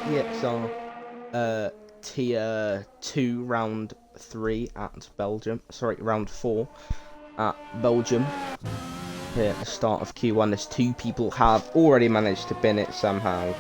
EXR tier 2 round 3 at Belgium. Sorry, round 4 at Belgium. Here at the start of Q1, there's 2 people have already managed to bin it somehow.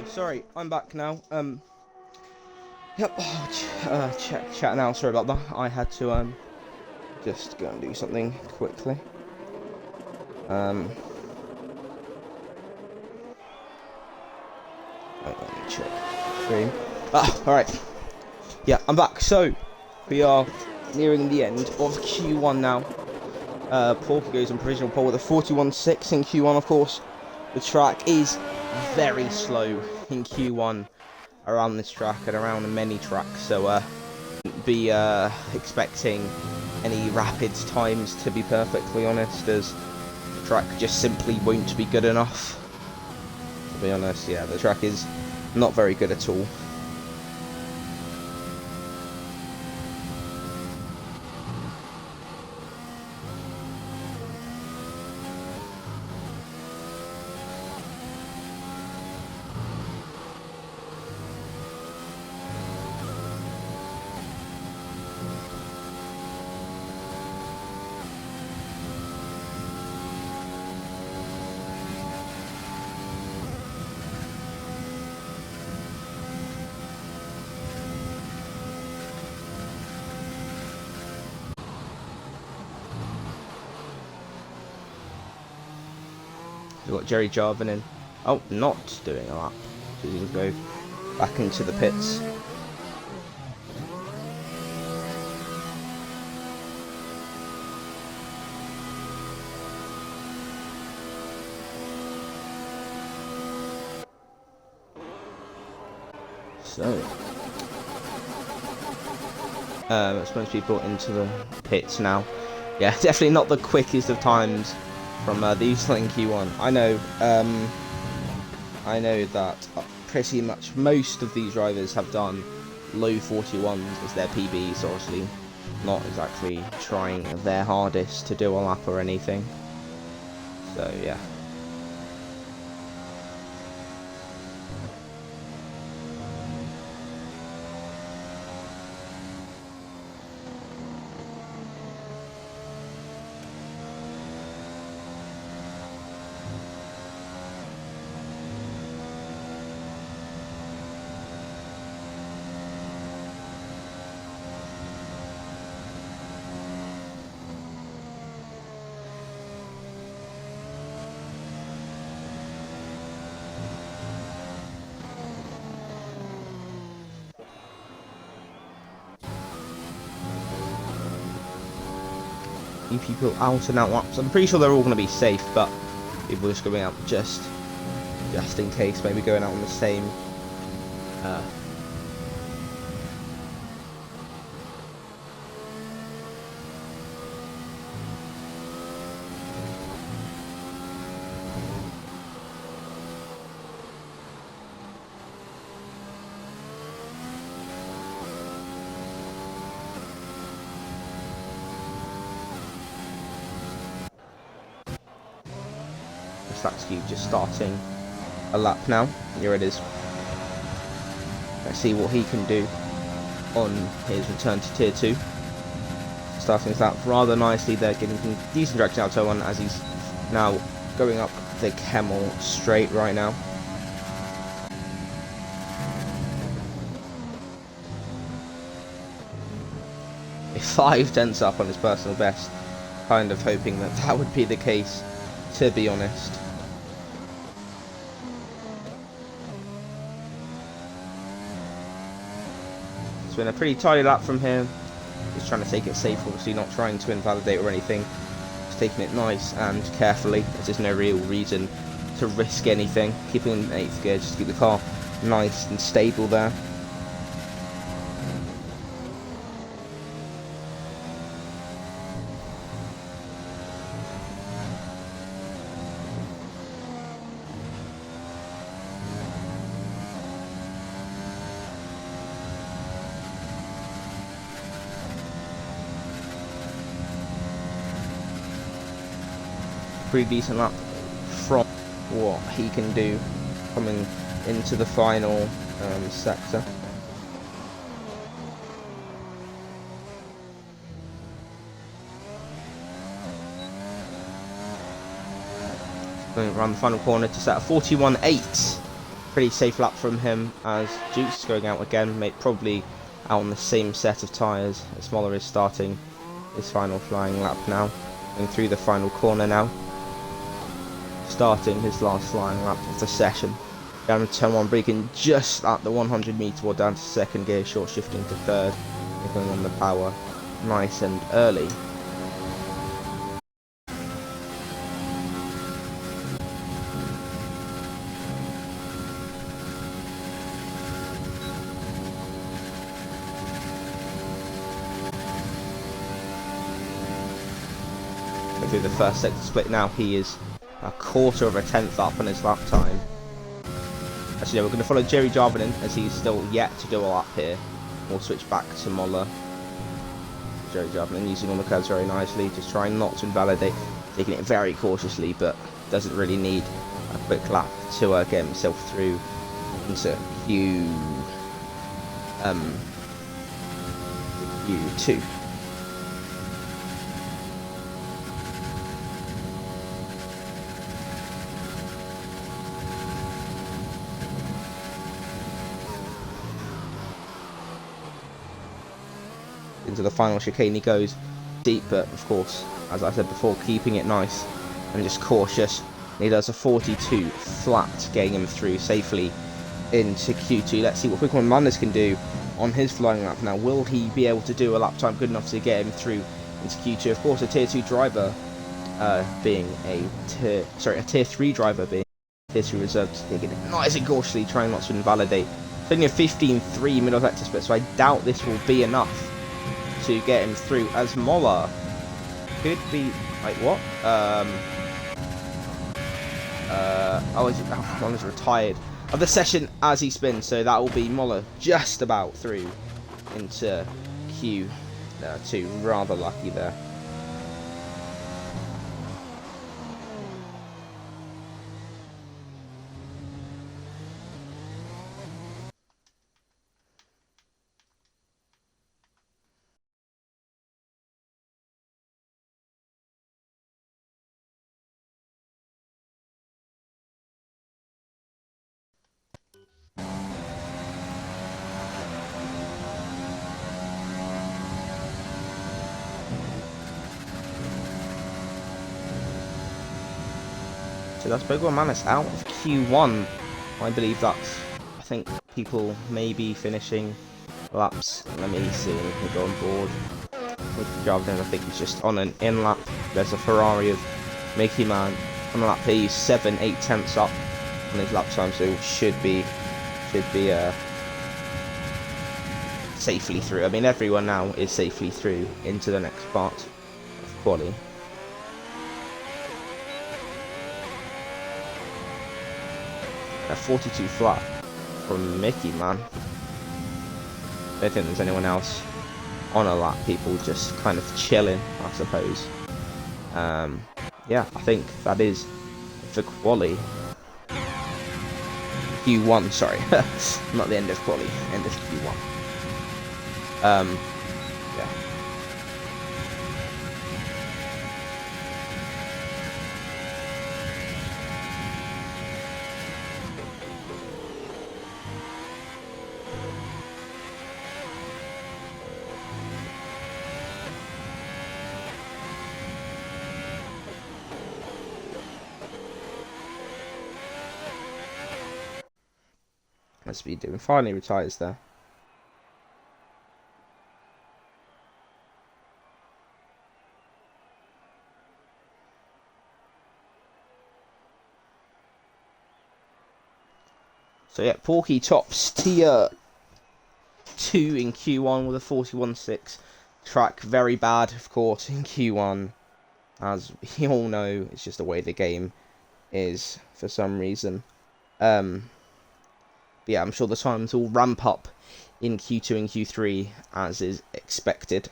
sorry, I'm back now. Yep. Chat now. Sorry about that. I had to just go and do something quickly. Let me check screen. All right. Yeah, I'm back. So we are nearing the end of Q1 now. Porky goes on provisional pole with a 41.6 in Q1. Of course, the track is very slow in Q1 around this track and around many tracks. So be expecting any rapid times, to be perfectly honest, as the track just simply won't be good enough. To be honest, yeah, the track is not very good at all. We've got Jerry Jarvin in. Oh, not doing a lap. So he's going to go back into the pits. So, it's supposed to be brought into the pits now. Yeah, definitely not the quickest of times from these in Q1. I know that pretty much most of these drivers have done low 41s as their PB, so obviously not exactly trying their hardest to do a lap or anything. So yeah. People out and out laps. I'm pretty sure they're all going to be safe, but people just going out just in case, maybe going out on the same Statsky just starting a lap now. Here it is. Let's see what he can do on his return to tier 2. Starting his lap rather nicely there, getting some decent direction out to one as he's now going up the Kemmel straight right now. A 5/10 up on his personal best. Kind of hoping that that would be the case, to be honest. It's been a pretty tidy lap from him. He's trying to take it safe, obviously not trying to invalidate or anything. Just taking it nice and carefully, as there's no real reason to risk anything. Keeping in 8th gear just to keep the car nice and stable there. Pretty decent lap from what he can do coming into the final sector. Going around the final corner to set a 41.8 Pretty safe lap from him as Duke's going out again, probably out on the same set of tyres as Moller is starting his final flying lap now. Going through the final corner now. Starting his last flying lap of the session. Down to turn 1, braking just at the 100 metre wall, down to second gear, short shifting to third. Going on the power nice and early. Through the first sector split now, he is a quarter of a tenth up on his lap time. Actually, yeah, we're going to follow Jerry Jarvin as he's still yet to do a lap here. We'll switch back to Moller. Jerry Jarvin using all the curves very nicely, just trying not to invalidate, taking it very cautiously, but doesn't really need a quick lap to get himself through into Q2. Into the final chicane he goes, deep, but of course, as I said before, keeping it nice and just cautious. He does a 42 flat, getting him through safely into Q2. Let's see what Quick One Manders can do on his flying lap now. Will he be able to do a lap time good enough to get him through into Q2? Of course, a tier 2 driver being a tier 3 driver being tier 2 reserves, taking it nice and cautiously, trying not to invalidate. It's only a 15.3 middle vector split, so I doubt this will be enough to get him through, as Moller could be like what? Moller's retired of the session as he spins, so that will be Moller just about through into Q2. Rather lucky there. So that's Belgium Manus out of Q1. I believe that's, I think people may be finishing laps. Let me see, we can go on board with Jarvin. I think he's just on an in lap. There's a Ferrari of Mickey Man on a lap here. He's 7-8 tenths up on his lap time, so should be safely through. I mean, everyone now is safely through into the next part of quali. A 42 flat from Mickey, man. I don't think there's anyone else on a lap. People just kind of chilling, I suppose. Yeah, I think that is for quali. Q1, sorry. Not the end of quali, end of Q1. Yeah. Must be doing. Finally retires there. So yeah, Porky tops tier 2 in Q1 with a 41.6. Track very bad, of course, in Q1. As we all know, it's just the way the game is for some reason. But yeah, I'm sure the times will ramp up in Q2 and Q3 as is expected.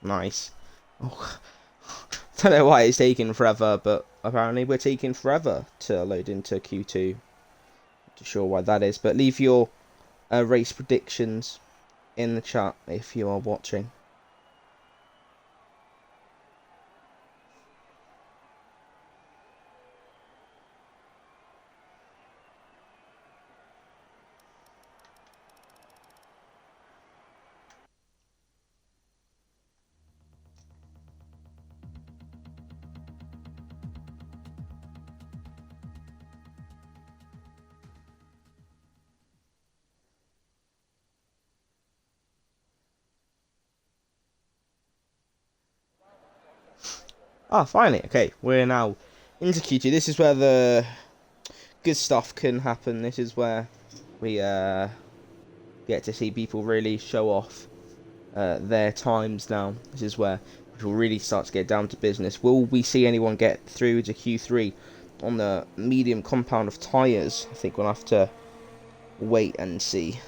Nice. Oh, don't know why it's taking forever, but apparently we're taking forever to load into Q2. Not sure why that is, but leave your race predictions in the chat if you are watching. Ah, finally. Okay, we're now into Q2. This is where the good stuff can happen. This is where we get to see people really show off their times now. This is where people really start to get down to business. Will we see anyone get through to Q3 on the medium compound of tyres? I think we'll have to wait and see.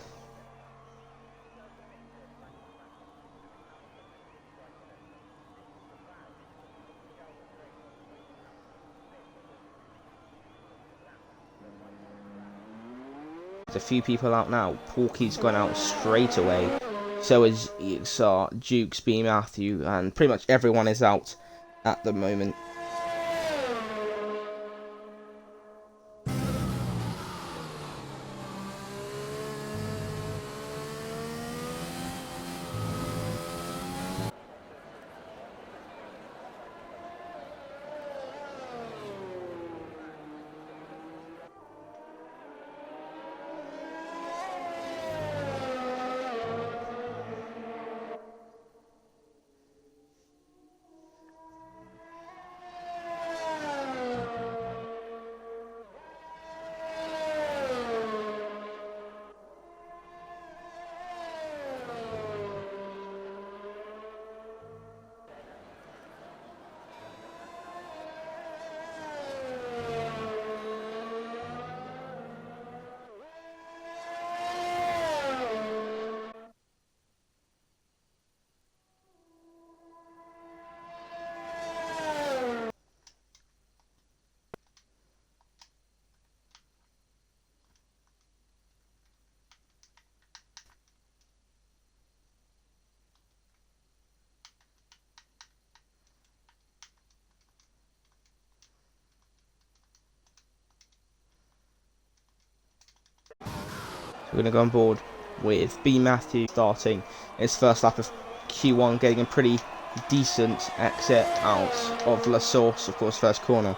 There's a few people out now. Porky's gone out straight away. So is EXR, Dukes, B. Matthew, and pretty much everyone is out at the moment. We're going to go on board with B. Matthew starting his first lap of Q1, getting a pretty decent exit out of La Source, of course, first corner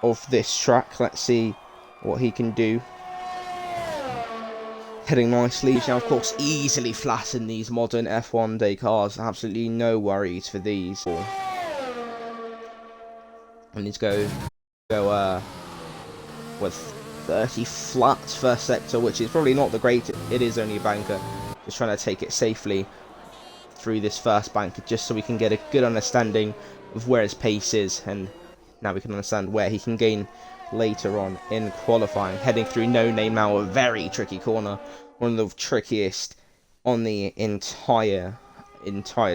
of this track. Let's see what he can do. Heading nicely. Now, of course, easily flatten these modern F1 day cars. Absolutely no worries for these. And he's go with 30 flat first sector, which is probably not the great. It is only a banker. Just trying to take it safely through this first banker, just so we can get a good understanding of where his pace is, and now we can understand where he can gain later on in qualifying. Heading through No Name now, a very tricky corner, one of the trickiest on the entire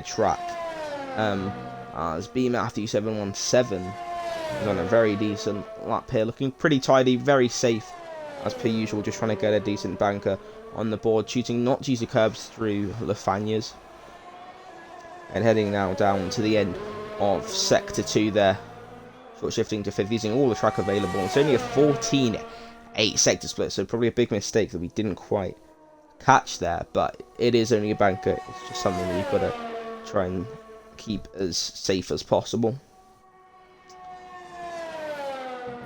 track. As B. Matthew 717 is on a very decent lap here, looking pretty tidy, very safe as per usual, just trying to get a decent banker on the board, choosing not to use the curbs through Lafanias. And heading now down to the end of sector 2 there, short shifting to 5th, using all the track available. It's only a 14-8 sector split, so probably a big mistake that we didn't quite catch there, but it is only a banker. It's just something that you've got to try and keep as safe as possible.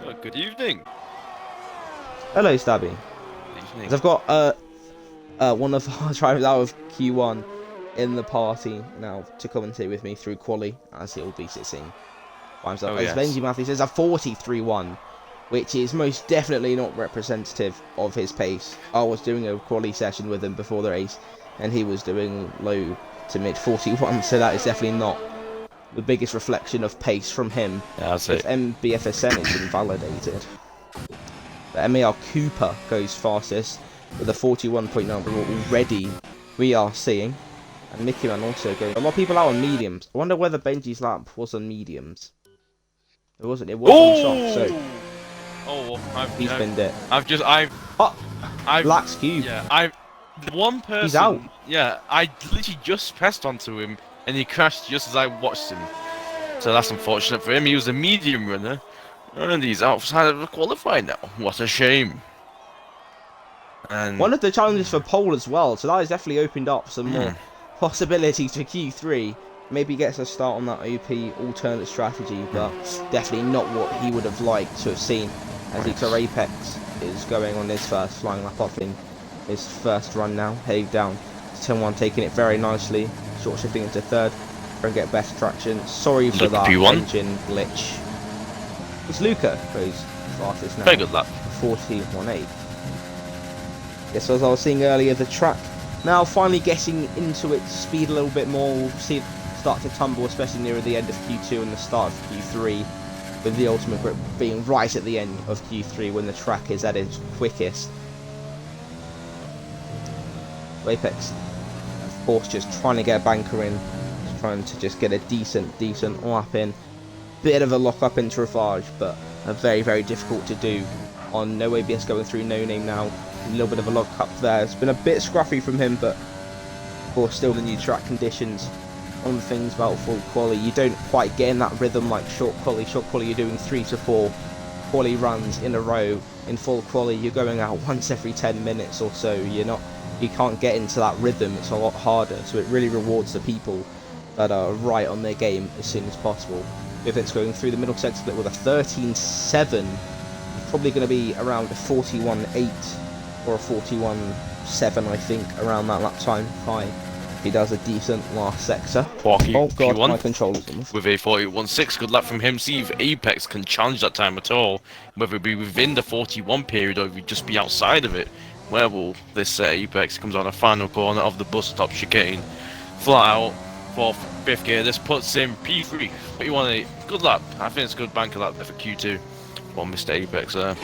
Oh, good evening. Hello, Stabby. Good evening. I've got one of our drivers out of Q1 in the party now to commentate with me through quali, as he'll be sitting by himself. As Benji Matthews says, a 43.1, which is most definitely not representative of his pace. I was doing a quali session with him before the race, and he was doing low to mid 41, so that is definitely not the biggest reflection of pace from him. Yeah, that's it. MBFSN is invalidated. But MAR Cooper goes fastest with a 41.9 already we are seeing. And Mickey Man also going. A lot of people out on mediums. I wonder whether Benji's lap was on mediums. It wasn't. It was on soft. So he's been it. I've Black's cube. Yeah, the one person. He's out. Yeah, I literally just pressed onto him and he crashed just as I watched him. So that's unfortunate for him. He was a medium runner, and he's outside of the qualifying now. What a shame. And one of the challenges for pole as well. So that has definitely opened up some more possibilities for Q3. Maybe gets a start on that OP alternate strategy, but definitely not what he would have liked to have seen. As Ixor Apex is going on his first flying lap off in his first run now, heading down to 10-1, taking it very nicely, short shifting into third, and get best traction. Sorry for that engine glitch. It's Luca who's fastest now. Very good lap. 41.8. Yes, as I was saying earlier, the track now finally getting into its speed a little bit more. We'll see it start to tumble, especially near the end of Q2 and the start of Q3, with the ultimate grip being right at the end of Q3 when the track is at its quickest. Apex, of course, just trying to get a banker in, just trying to just get a decent lap in. Bit of a lock up into Ravage, but very, very difficult to do on no ABS going through No Name now. A little bit of a lock up there. It's been a bit scruffy from him, but of course, still the new track conditions. One of the things about full quali, you don't quite get in that rhythm like short quali. Short quali, you're doing 3 to 4 quali runs in a row. In full quali, you're going out once every 10 minutes or so. You can't get into that rhythm. It's a lot harder. So it really rewards the people that are right on their game as soon as possible. If it's going through the middle sector split with a 13.7, it's probably going to be around a 41.8 or a 41.7, I think, around that lap time. He does a decent last sector. Oh god, my controllers on with a 41.6, good luck from him. See if Apex can challenge that time at all. Whether it be within the 41 period or if he just be outside of it. Where will this Apex comes on a final corner of the bus stop chicane. Flat out, 4th, 5th gear. This puts him P3. 41.8. Good lap. I think it's a good banker lap there for Q2. For Mr. Apex there.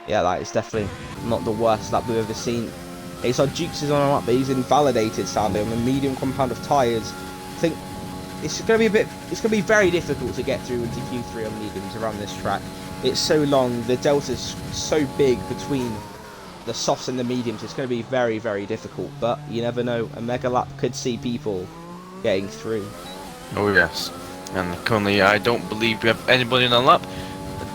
Yeah, that is definitely not the worst lap we've ever seen. Aesar Jukes is on a lap, but he's invalidated sadly on the medium compound of tyres. I think it's going to be very difficult to get through into Q3 on mediums around this track. It's so long, the delta's so big between the softs and the mediums, it's going to be very, very difficult, but you never know, a mega lap could see people getting through. Oh yes, and currently I don't believe we have anybody in the lap.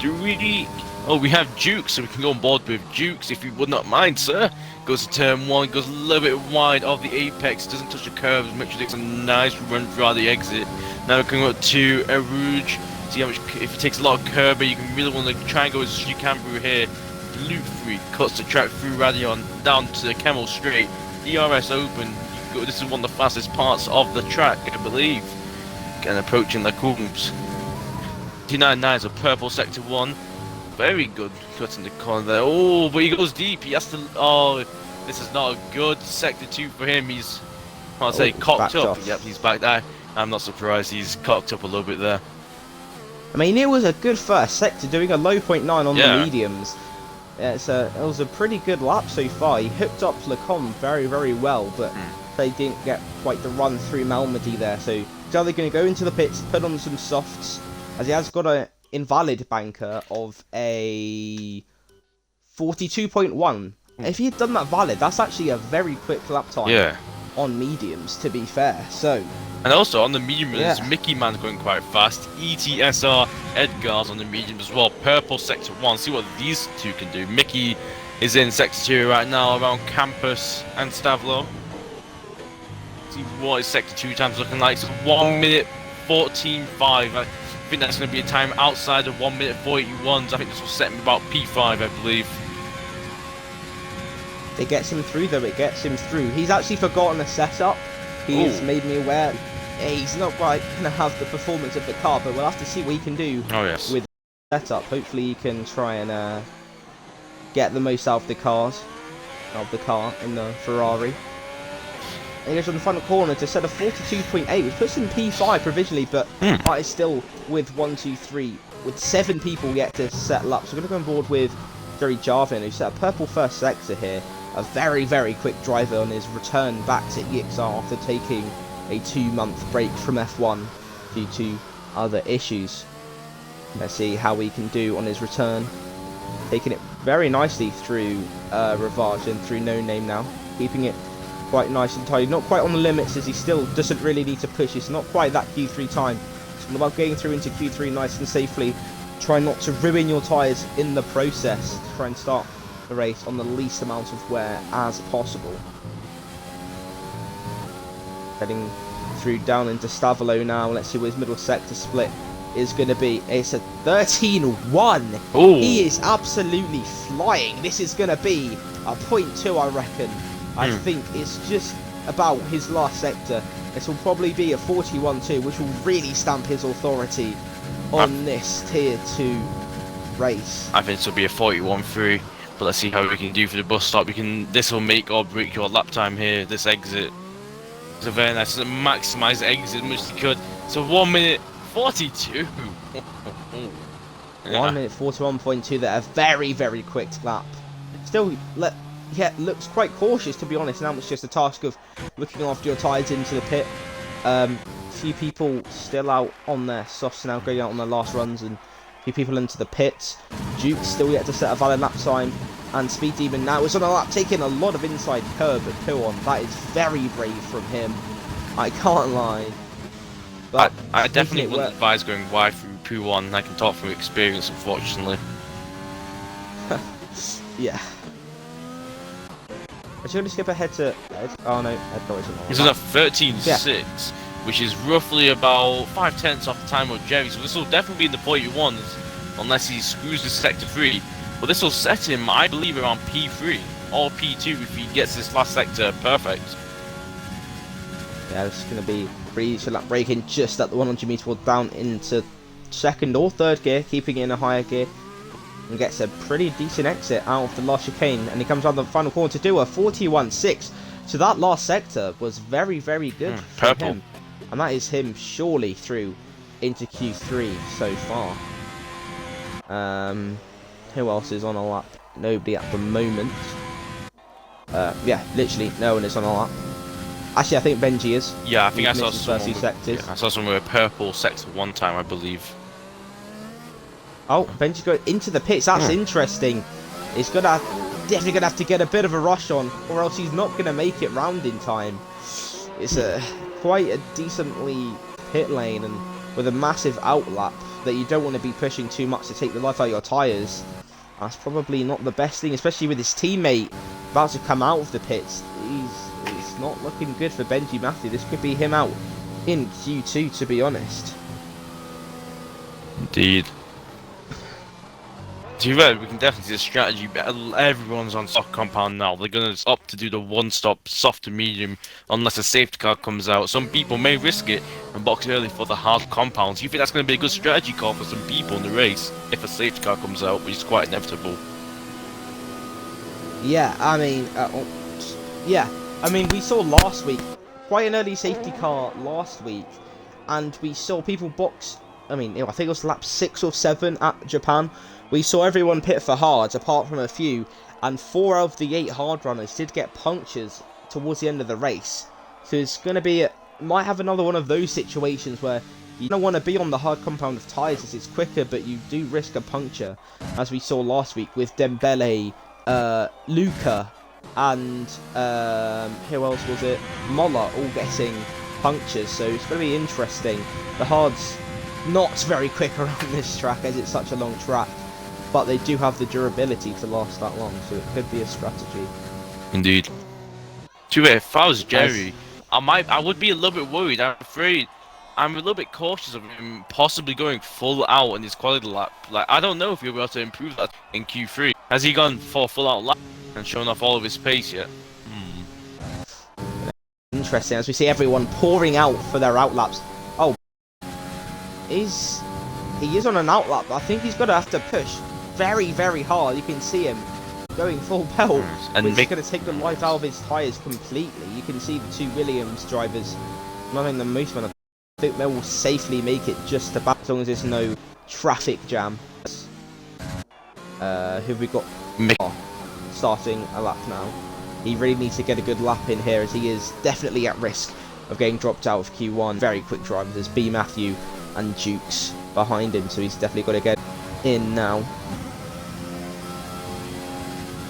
Do we? Oh, we have Jukes, so we can go on board with Jukes if you would not mind, sir. Goes to turn 1, goes a little bit wide of the apex, doesn't touch the curves, makes sure it takes a nice run throughout the exit. Now we're going up to Erouge, see how much, if it takes a lot of curb, but you can really want to try and go as you can through here. Blue 3 cuts the track through Radion down to the Camel Straight. DRS open, this is one of the fastest parts of the track, I believe. And approaching the Cougars. 29.9 is a purple sector 1. Very good cutting the corner there. Oh, but he goes deep. He has to. Oh, this is not a good sector 2 for him. He's, I'll say, cocked up. Off. Yep, he's back there. I'm not surprised. He's cocked up a little bit there. I mean, it was a good first sector, doing a low 0.9 on the mediums. It was a pretty good lap so far. He hooked up Lecom very, very well, but they didn't get quite the run through Malmedy there. So he's either going to go into the pits, put on some softs, as he has got a invalid banker of a 42.1. If he had done that valid, that's actually a very quick lap time on mediums, to be fair. So, and also on the medium, Mickey Man's going quite fast. ETSR Edgar's on the medium as well. Purple sector 1. See what these two can do. Mickey is in sector 2 right now around Campus and Stavlo. See what is sector 2 times looking like. So 1 minute 14.5. I think that's going to be a time outside of 1 minute 41. I think this will set him about P5, I believe. It gets him through, though. It gets him through. He's actually forgotten a setup. He's made me aware. He's not quite going to have the performance of the car, but we'll have to see what he can do with the setup. Hopefully, he can try and get the most out of the car in the Ferrari. And he goes on the final corner to set a 42.8, which puts him P5 provisionally, but that is still with 1, 2, 3, with 7 people yet to settle up. So we're going to go on board with Jerry Jarvin, who set a purple first sector here. a very, very quick driver on his return back to EXR after taking a 2-month break from F1 due to other issues. Let's see how we can do on his return. Taking it very nicely through Rivage and through No Name now. Keeping it quite nice and tidy. Not quite on the limits, as he still doesn't really need to push. It's not quite that Q3 time. It's all about getting through into Q3 nice and safely. Try not to ruin your tyres in the process. Try and start the race on the least amount of wear as possible. Heading through down into Stavolo now. Let's see what his middle sector split is going to be. It's a 13-1. He is absolutely flying. This is going to be a 0.2, I reckon. I think it's just about his last sector. This will probably be a 41-2, which will really stamp his authority on this Tier 2 race. I think this will be a 41-3, but let's see how we can do for the bus stop. This will make or break your lap time here, this exit. It's a very nice to maximise the exit as much as you could. So 1 minute 42. 1 minute 41.2 there, a very, very quick lap. Still, looks quite cautious, to be honest. Now it's just a task of looking after your tyres into the pit. Few people still out on their softs now, going out on their last runs, and a few people into the pits. Duke still yet to set a valid lap time, and Speed Demon now is on a lap, taking a lot of inside curb at Puon. That is very brave from him, I can't lie. But I definitely wouldn't advise going wide through Puon. I can talk from experience, unfortunately. Yeah. Is he going to skip ahead to Ed? Oh no, Ed isn't. He's on a 13.6, which is roughly about 5/10 off the time of Jerry. So this will definitely be in the 41s, unless he screws the sector 3. But this will set him, I believe, around P3 or P2 if he gets this last sector perfect. Yeah, this is going to be pretty easy lap braking just at the 100 meter wall, down into second or third gear, keeping it in a higher gear. And gets a pretty decent exit out of the last chicane, and he comes around the final corner to do a 41.6. So that last sector was very, very good for him, and that is him surely through into Q3 so far. Who else is on a lap? Nobody at the moment. Yeah, literally no one is on a lap. Actually, I think Benji is. Yeah, I think I saw someone with a purple sector one time, I believe. Oh, Benji's going into the pits. That's interesting. He's definitely gonna have to get a bit of a rush on, or else he's not gonna make it round in time. It's quite a decently pit lane, and with a massive outlap that you don't want to be pushing too much to take the life out of your tyres. That's probably not the best thing, especially with his teammate about to come out of the pits. It's not looking good for Benji Matthew. This could be him out in Q2, to be honest. Indeed. To be fair, we can definitely see the strategy. Everyone's on soft compound now. They're going to opt to do the one-stop soft to medium unless a safety car comes out. Some people may risk it and box early for the hard compounds. You think that's going to be a good strategy call for some people in the race if a safety car comes out, which is quite inevitable? Yeah, I mean, we saw last week quite an early safety car last week, and we saw people box. I mean, I think it was lap 6 or 7 at Japan. We saw everyone pit for hards, apart from a few, and 4 of the 8 hard runners did get punctures towards the end of the race. So it's going to be, might have another one of those situations where you don't want to be on the hard compound of tyres as it's quicker, but you do risk a puncture, as we saw last week with Dembele, Luca, and who else was it? Molla, all getting punctures. So it's going to be interesting. The hards not very quick around this track as it's such a long track, but they do have the durability to last that long, so it could be a strategy. Indeed. To be fair, if I was Jerry, I would be a little bit worried. I'm afraid I'm a little bit cautious of him possibly going full out in his quality lap. Like, I don't know if he'll be able to improve that in Q3. Has he gone for a full out lap and shown off all of his pace yet? Interesting, as we see everyone pouring out for their outlaps. Oh, he is on an outlap. I think he's going to have to push very, very hard. You can see him going full pelt, and which is going to take the life out of his tyres completely. You can see the 2 Williams drivers not having the most fun. I think they will safely make it just about, as long as there's no traffic jam. Who have we got? Starting a lap now. he really needs to get a good lap in here, as he is definitely at risk of getting dropped out of Q1. Very quick drivers, there's B Matthew and Jukes behind him, so he's definitely got to get in now.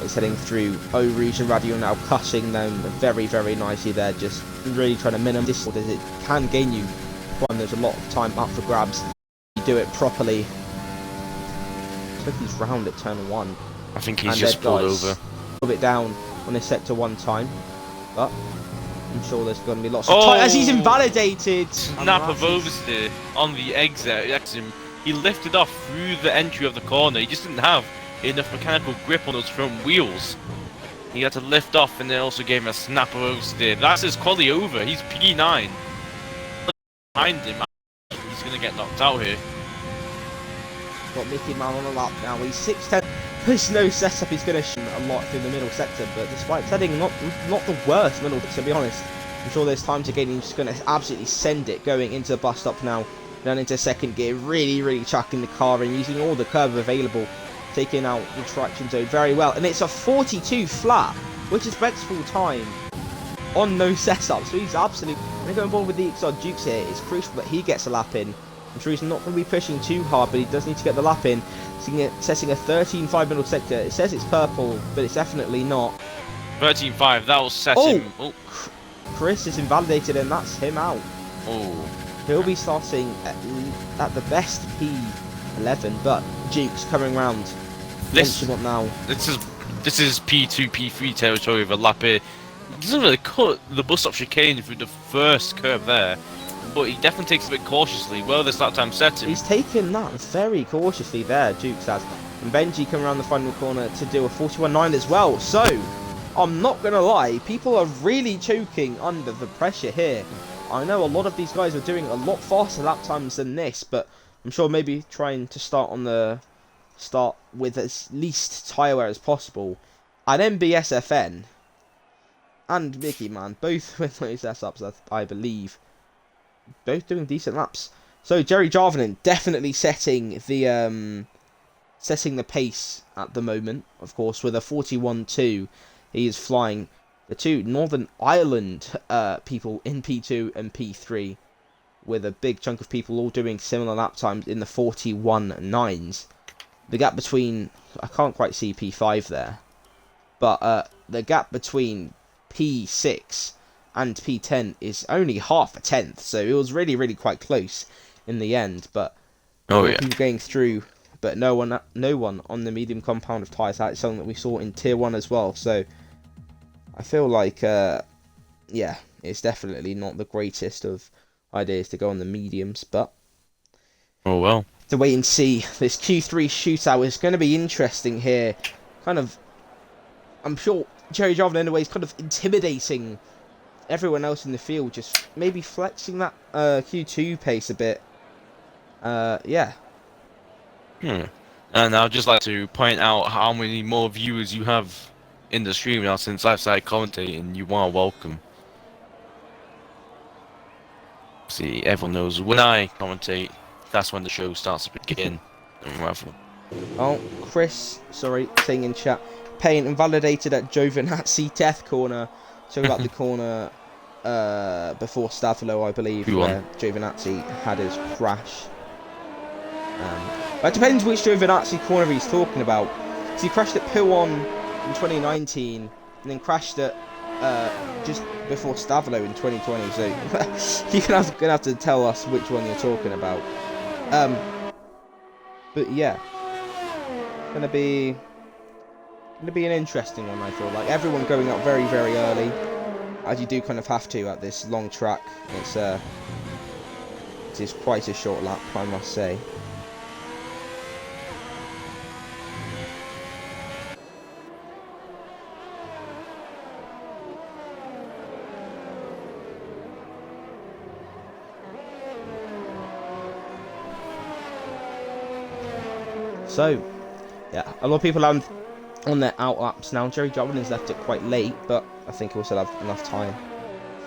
He's heading through Eau Rouge and Radio, now cutting them very, very nicely there, just really trying to minimize this, as it can gain you time. There's a lot of time up for grabs. You do it properly. I think he's round at turn 1. I think he's just pulled over. A little bit down on his sector 1 time, but I'm sure there's going to be lots of time as he's invalidated. Snap of oversteer on the exit. He lifted off through the entry of the corner. He just didn't have enough mechanical grip on those front wheels. He had to lift off, and then also gave him a snap of oversteer. That's his quali over. He's P9. Behind him, he's going to get knocked out here. Got Mickey Man on the lap now. He's 6'10". There's no setup. He's going to shoot a lot through the middle sector, but despite heading not the worst middle, to be honest. I'm sure there's time to gain. He's just going to absolutely send it going into the bus stop now. Down into second gear, really chucking the car in, using all the curve available, taking out the traction zone very well. And it's a 42 flat, which is Brett's full time on no setup. So he's absolutely going forward with the XR Dukes here. It's crucial that he gets a lap in. I'm sure he's not going to be pushing too hard, but he does need to get the lap in. Setting a 13.5 middle sector. It says it's purple, but it's definitely not. 13.5, that will set him. Oh. Chris is invalidated, and that's him out. Oh. He'll be starting at the best P11, but Duke's coming round. This now. This is P2, P3 territory of a lap here. He doesn't really cut the bus stop chicane through the first curve there, but he definitely takes it a bit cautiously. Well, this lap time setting. He's taken that very cautiously there, Dukes has. And Benji coming around the final corner to do a 41.9 as well. So, I'm not going to lie, people are really choking under the pressure here. I know a lot of these guys are doing a lot faster lap times than this, but I'm sure maybe trying to start with as least tyre wear as possible. And MBSFN and Mickey Man, both with those S-ups, I believe, both doing decent laps. So Jerry Jarvinen definitely setting the pace at the moment. Of course, with a 41.2, he is flying the two Northern Ireland people in P2 and P3, with a big chunk of people all doing similar lap times in the 41.9s. The gap between, I can't quite see P5 there, but the gap between P6 and P10 is only half a tenth, so it was really quite close in the end. But people going through, but no one on the medium compound of tyres. That's something that we saw in Tier 1 as well. So I feel like, yeah, it's definitely not the greatest of ideas to go on the mediums, but oh well. To wait and see. This Q3 shootout is going to be interesting here. Kind of, I'm sure Jerry Jarvin in a way is kind of intimidating everyone else in the field, just maybe flexing that Q2 pace a bit. Yeah. And I'd just like to point out how many more viewers you have in the stream now since I've started commentating. You are welcome. See, everyone knows when I commentate, that's when the show starts to begin. Oh, Chris, sorry, saying in chat, Payne invalidated at Giovinazzi death corner. Talking about the corner before Stavolo, I believe, where Giovinazzi had his crash. But it depends which Giovinazzi corner he's talking about. So he crashed at Pouon in 2019, and then crashed at just before Stavolo in 2020. So you're gonna have to tell us which one you're talking about. But yeah, gonna be an interesting one. I feel like everyone going up very early, as you do kind of have to at this long track. It is quite a short lap, I must say. So, yeah, a lot of people are on their out laps now. Jerry Jarvin's left it quite late, but I think he'll still have enough time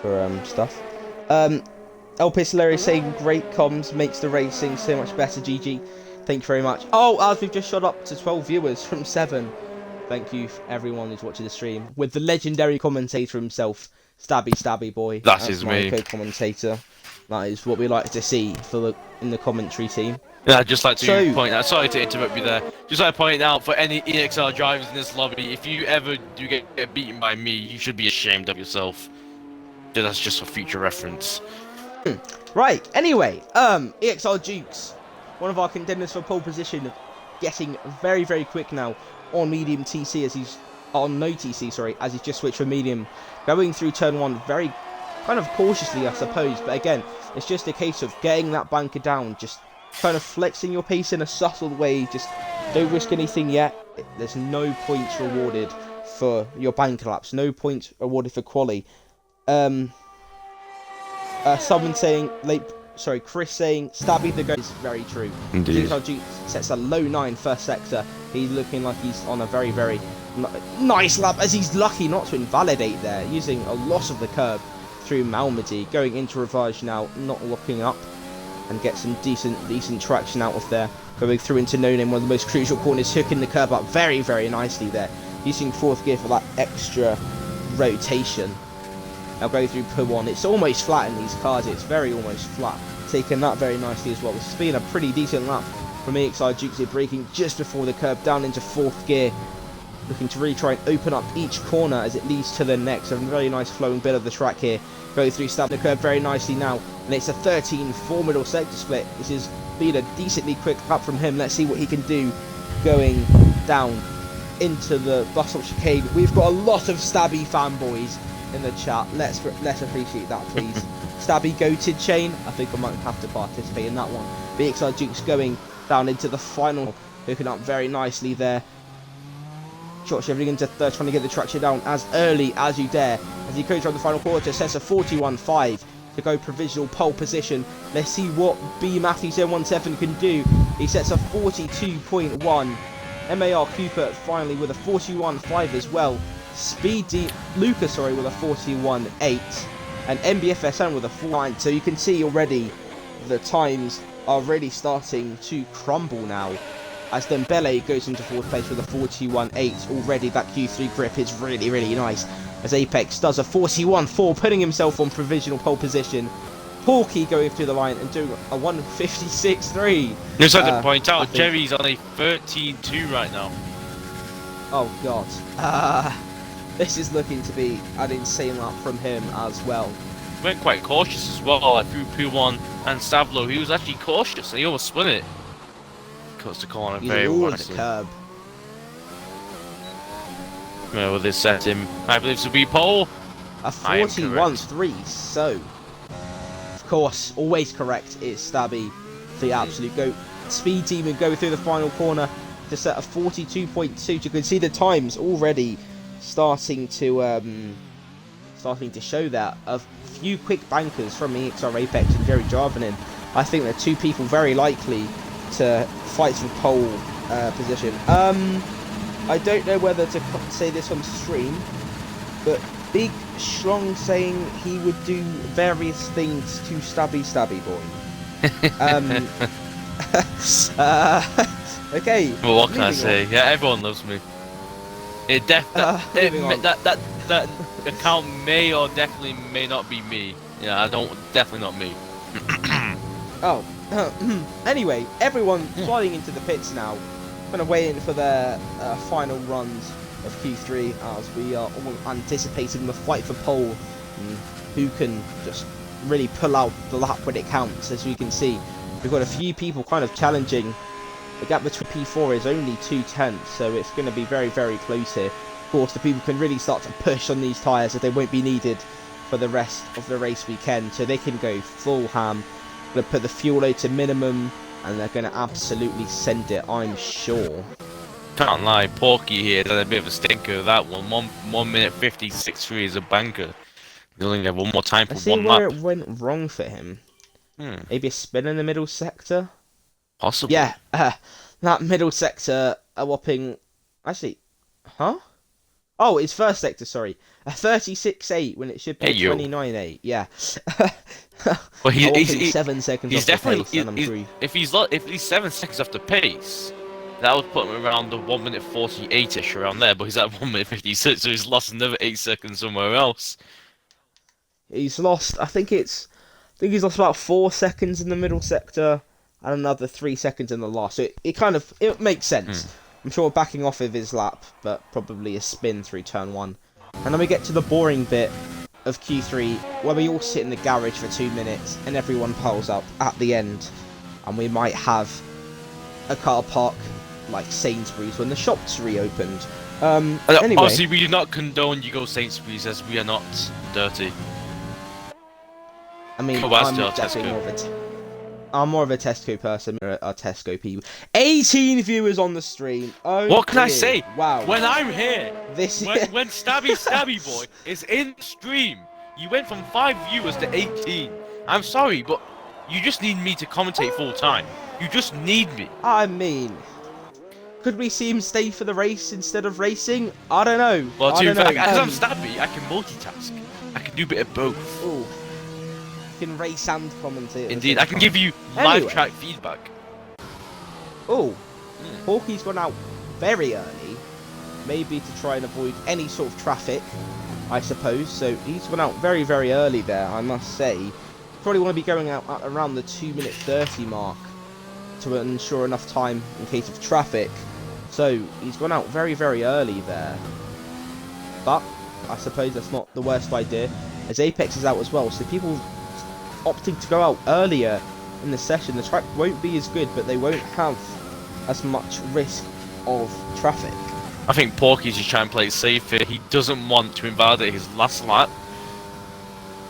for stuff. El Pistolero saying great comms makes the racing so much better. GG, thank you very much. Oh, as we've just shot up to 12 viewers from 7. Thank you, everyone who's watching the stream, with the legendary commentator himself, Stabby Boy. That is my me. co-commentator. That is what we like to see in the commentary team. Yeah, I'd just like to So, point out, sorry to interrupt you there, just like to point out for any EXR drivers in this lobby, if you ever do get beaten by me, you should be ashamed of yourself. That's just for future reference. Right, anyway, EXR Dukes, one of our contenders for pole position, getting very, very quick now on medium TC as he's, on no TC, sorry, as he's just switched from medium, going through turn 1 very kind of cautiously, I suppose, but again, it's just a case of getting that banker down, just kind of flexing your pace in a subtle way, just don't risk anything yet. There's no points rewarded for your banker laps, no points awarded for quali. Someone saying, Chris saying, Stabby the GOAT is very true. Indeed. Duke sets a low 9 first sector. He's looking like he's on a very, very nice lap, as he's lucky not to invalidate there, using a loss of the curb through Malmedy, going into Ravage now, not locking up, and get some decent traction out of there. Going through into No Name, one of the most crucial corners, hooking the curb up very, very nicely there, using 4th gear for that extra rotation. Now go through P1. It's almost flat in these cars. It's very almost flat. Taking that very nicely as well. This has been a pretty decent lap from EXR Dukes. They're braking just before the curb down into 4th gear. Looking to really try and open up each corner as it leads to the next. A very nice flowing bit of the track here. Go through, stabbing the curb very nicely now. And it's a 13-4 middle sector split. This has been a decently quick lap from him. Let's see what he can do going down into the bus stop chicane. We've got a lot of Stabby fanboys in the chat. Let's appreciate that, please. Stabby goated chain. I think I might have to participate in that one. EXR Dukes going down into the final, hooking up very nicely there. Short shifting into third, trying to get the traction down as early as you dare. As he goes around the final quarter, sets a 41.5 to go provisional pole position. Let's see what B Matthews 017 can do. He sets a 42.1. MAR Cooper finally with a 41.5 as well. Speedy Lucas, with a 41.8, and MBFSN with a 49. So you can see already the times are really starting to crumble now, as Dembele goes into 4th place with a 41.8. Already that Q3 grip is really, really nice, as Apex does a 41.4, putting himself on provisional pole position. Porky going through the line and doing a 156.3. Just like to point out, Jerry's on a 13.2 right now. Oh god. This is looking to be an insane lap from him as well. He went quite cautious as well, like through P1 and Stavlo. He was actually cautious and he almost spun it. Cuts the corner very well. The curb. Well, this set him, I believe, to be pole. A 41.3, so of course, always correct, it's Stabby, the absolute GOAT. Speed Demon go through the final corner to set a 42.2. You can see the times already starting to show that. A few quick bankers from EXR Apex and Jerry Jarvinin. I think they're two people very likely to fight for pole position. I don't know whether to say this on stream, but Big Schlong saying he would do various things to Stabby Boy. Okay. Well, what can I say? Yeah, everyone loves me. That account may or definitely may not be me. Yeah, definitely not me. Oh. Anyway, everyone flying into the pits now. Kind of waiting for their final runs of Q3, as we are all anticipating the fight for pole, and who can just really pull out the lap when it counts. As you can see, we've got a few people kind of challenging. The gap between P4 is only 2/10, so it's going to be very, very close here. Of course, the people can really start to push on these tyres, as they won't be needed for the rest of the race weekend, so they can go full ham. Going to put the fuel load to minimum, and they're going to absolutely send it, I'm sure. Can't lie, Porky here done a bit of a stinker of that one. 1 minute 56.3 is a banker. He's only have one more time for one lap. Let's see where it went wrong for him. Maybe a spin in the middle sector? Possibly. Yeah, that middle sector, a whopping... Actually, huh? Oh, it's first sector, sorry. A 36.8 when it should be 29.8, yeah. Well, he's 7 seconds he's off definitely, the pace, and I'm through. if he's 7 seconds off the pace, That would put him around the 1 minute 48ish around there, but he's at 1 minute 56, so he's lost another 8 seconds somewhere else. He's lost. I think he's lost about 4 seconds in the middle sector and another 3 seconds in the last. So it makes sense. I'm sure backing off of his lap, but probably a spin through turn 1. And then we get to the boring bit of Q3, where we all sit in the garage for 2 minutes and everyone piles up at the end. And we might have a car park like Sainsbury's when the shops reopened. Anyway, Obviously, we do not condone you go Sainsbury's, as we are not dirty. I mean, Oh, that's I'm still definitely Tesco. I'm more of a Tesco person. A Tesco people. 18 viewers on the stream. Oh, What can I dear. say? Wow. When I'm here, This when Stabby Boy is in stream, you went from 5 viewers to 18. I'm sorry, but you just need me to commentate full time. You just need me. I mean, could we see him stay for the race instead of racing? I don't know. Well, I to don't fact, know. as I'm Stabby, I can multitask. I can do a bit of both. Ooh. You can race and commentate. Indeed, I can give you live Anyway. track feedback. Oh, Porky's gone out very early, maybe to try and avoid any sort of traffic, I suppose. So he's gone out very, very early there, I must say. Probably want to be going out at around the 2 minute 30 mark to ensure enough time in case of traffic. So he's gone out very, very early there. But I suppose that's not the worst idea, as Apex is out as well. So people opting to go out earlier in the session, the track won't be as good, but they won't have as much risk of traffic. I think Porky's just trying to play it safe here. He doesn't want to invalidate his last lap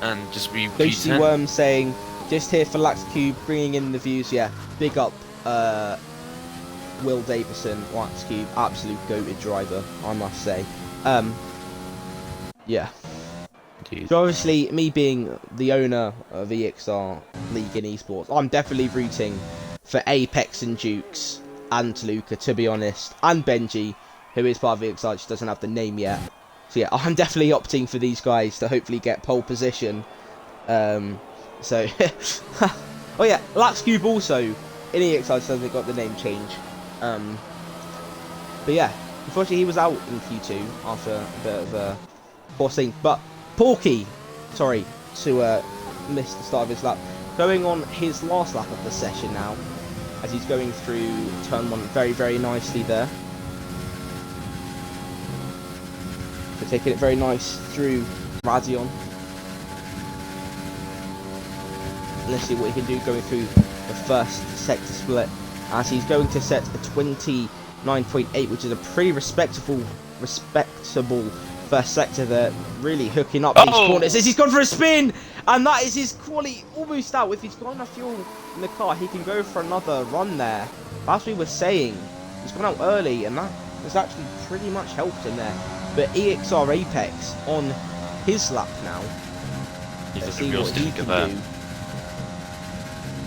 and just be Ghosty Worm saying, just here for Lax Cube, bringing in the views. Yeah, big up Will Davison, Lax Cube, absolute goated driver, I must say. Yeah. Indeed. So obviously, me being the owner of EXR League in Esports, I'm definitely rooting for Apex and Dukes and Luca, to be honest, and Benji, who is part of EXR, just doesn't have the name yet. So yeah, I'm definitely opting for these guys to hopefully get pole position. Oh yeah, Lax Cube also in EXR still hasn't got the name change. But yeah, unfortunately he was out in Q2 after a bit of a poor thing. But Porky, sorry to miss the start of his lap, going on his last lap of the session now, as he's going through turn 1 very, very nicely there. So taking it very nice through Radion. Let's see what he can do going through the first sector split, as he's going to set a 29.8, which is a pretty respectable first sector there, really hooking up these corners as he's gone for a spin, and that is his quality almost out. If he's got enough fuel in the car, he can go for another run there. As we were saying, he's gone out early, and that has actually pretty much helped him there. But EXR Apex on his lap now. Let's see what he can do.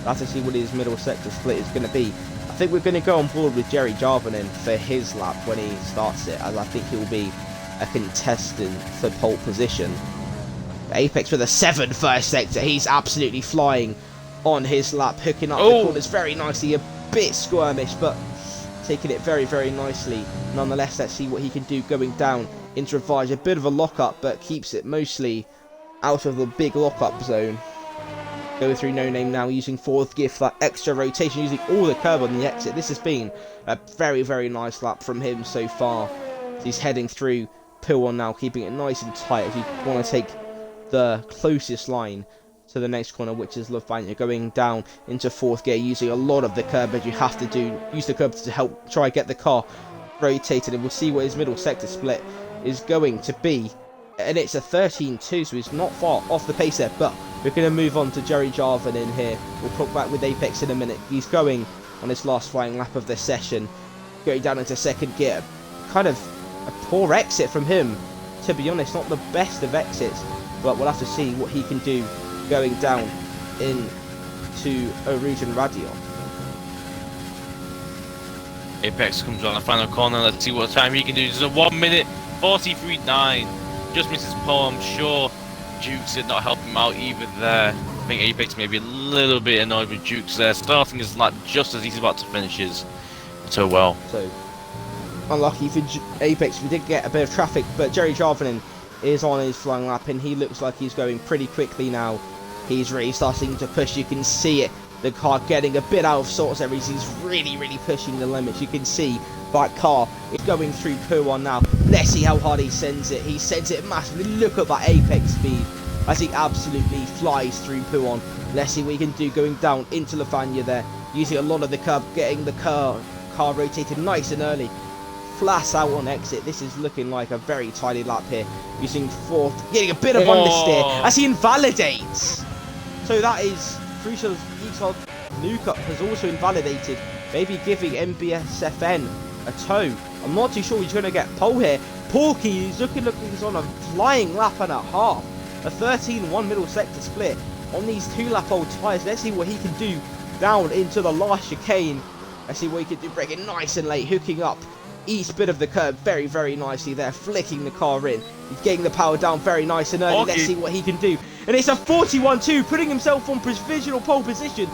Let's see what his middle sector split is going to be. I think we're going to go on board with Jerry Jarvanen for his lap when he starts it, as I think he will be a contestant for pole position. Apex with a 7 first sector. He's absolutely flying on his lap, hooking up the corners very nicely. A bit squirmish, but taking it very, very nicely. Nonetheless, let's see what he can do going down into Ravage. A bit of a lock-up, but keeps it mostly out of the big lock-up zone. Going through No Name now, using 4th gear for that extra rotation, using all the curb on the exit. This has been a very, very nice lap from him so far. He's heading through P1 now, keeping it nice and tight as you want to take the closest line to the next corner, which is Lovebanya, going down into 4th gear, using a lot of the curb as you have to use the curb to help try get the car rotated, and we'll see what his middle sector split is going to be. And it's a 13.2, so he's not far off the pace there, but we're going to move on to Jerry Jarvan in here. We'll talk back with Apex in a minute. He's going on his last flying lap of the session, going down into 2nd gear. Kind of a poor exit from him, to be honest, not the best of exits, but we'll have to see what he can do going down into Orujan Radio. Apex comes on the final corner. Let's see what time he can do. This is a 1 minute 43.9. Just misses pole. I'm sure Jukes did not help him out either there. I think Apex may be a little bit annoyed with Jukes there, starting his lap just as he's about to finish his. so well. So unlucky for Apex, we did get a bit of traffic, but Jerry Jarvinen is on his flying lap and he looks like he's going pretty quickly now. He's really starting to push, you can see it. The car getting a bit out of sorts there. He's really pushing the limits. You can see that car is going through P1 now. Let's see how hard he sends it. He sends it massively. Look at that apex speed as he absolutely flies through P1. Let's see what he can do going down into Lafania there. Using a lot of the curb, getting the car rotated nice and early. Flat out on exit. This is looking like a very tidy lap here. Using fourth, getting a bit of understeer as he invalidates. So that is crucial. Luca has also invalidated, maybe giving MBSFN a tow. I'm not too sure he's going to get pole here. Porky is looking like he's on a flying lap and a half. A 13-1 middle sector split on these 2-lap old tyres. Let's see what he can do down into the last chicane. Let's see what he can do, braking nice and late, hooking up each bit of the curb very nicely there, flicking the car in. He's getting the power down very nice and early. Let's see what he can do. And it's a 41-2, putting himself on provisional pole position.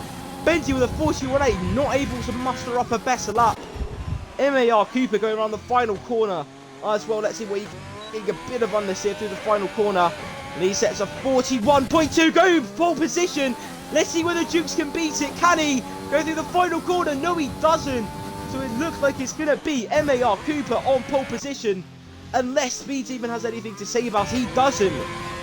Benji with a 41-8, not able to muster up a better lap. MAR Cooper going around the final corner as well. Let's see what he can get a bit of understeer through the final corner. And he sets a 41.2, go pole position. Let's see whether Jukes can beat it. Can he go through the final corner? No, he doesn't. So it looks like it's going to be MAR Cooper on pole position. Unless Speeds even has anything to say about it, he doesn't.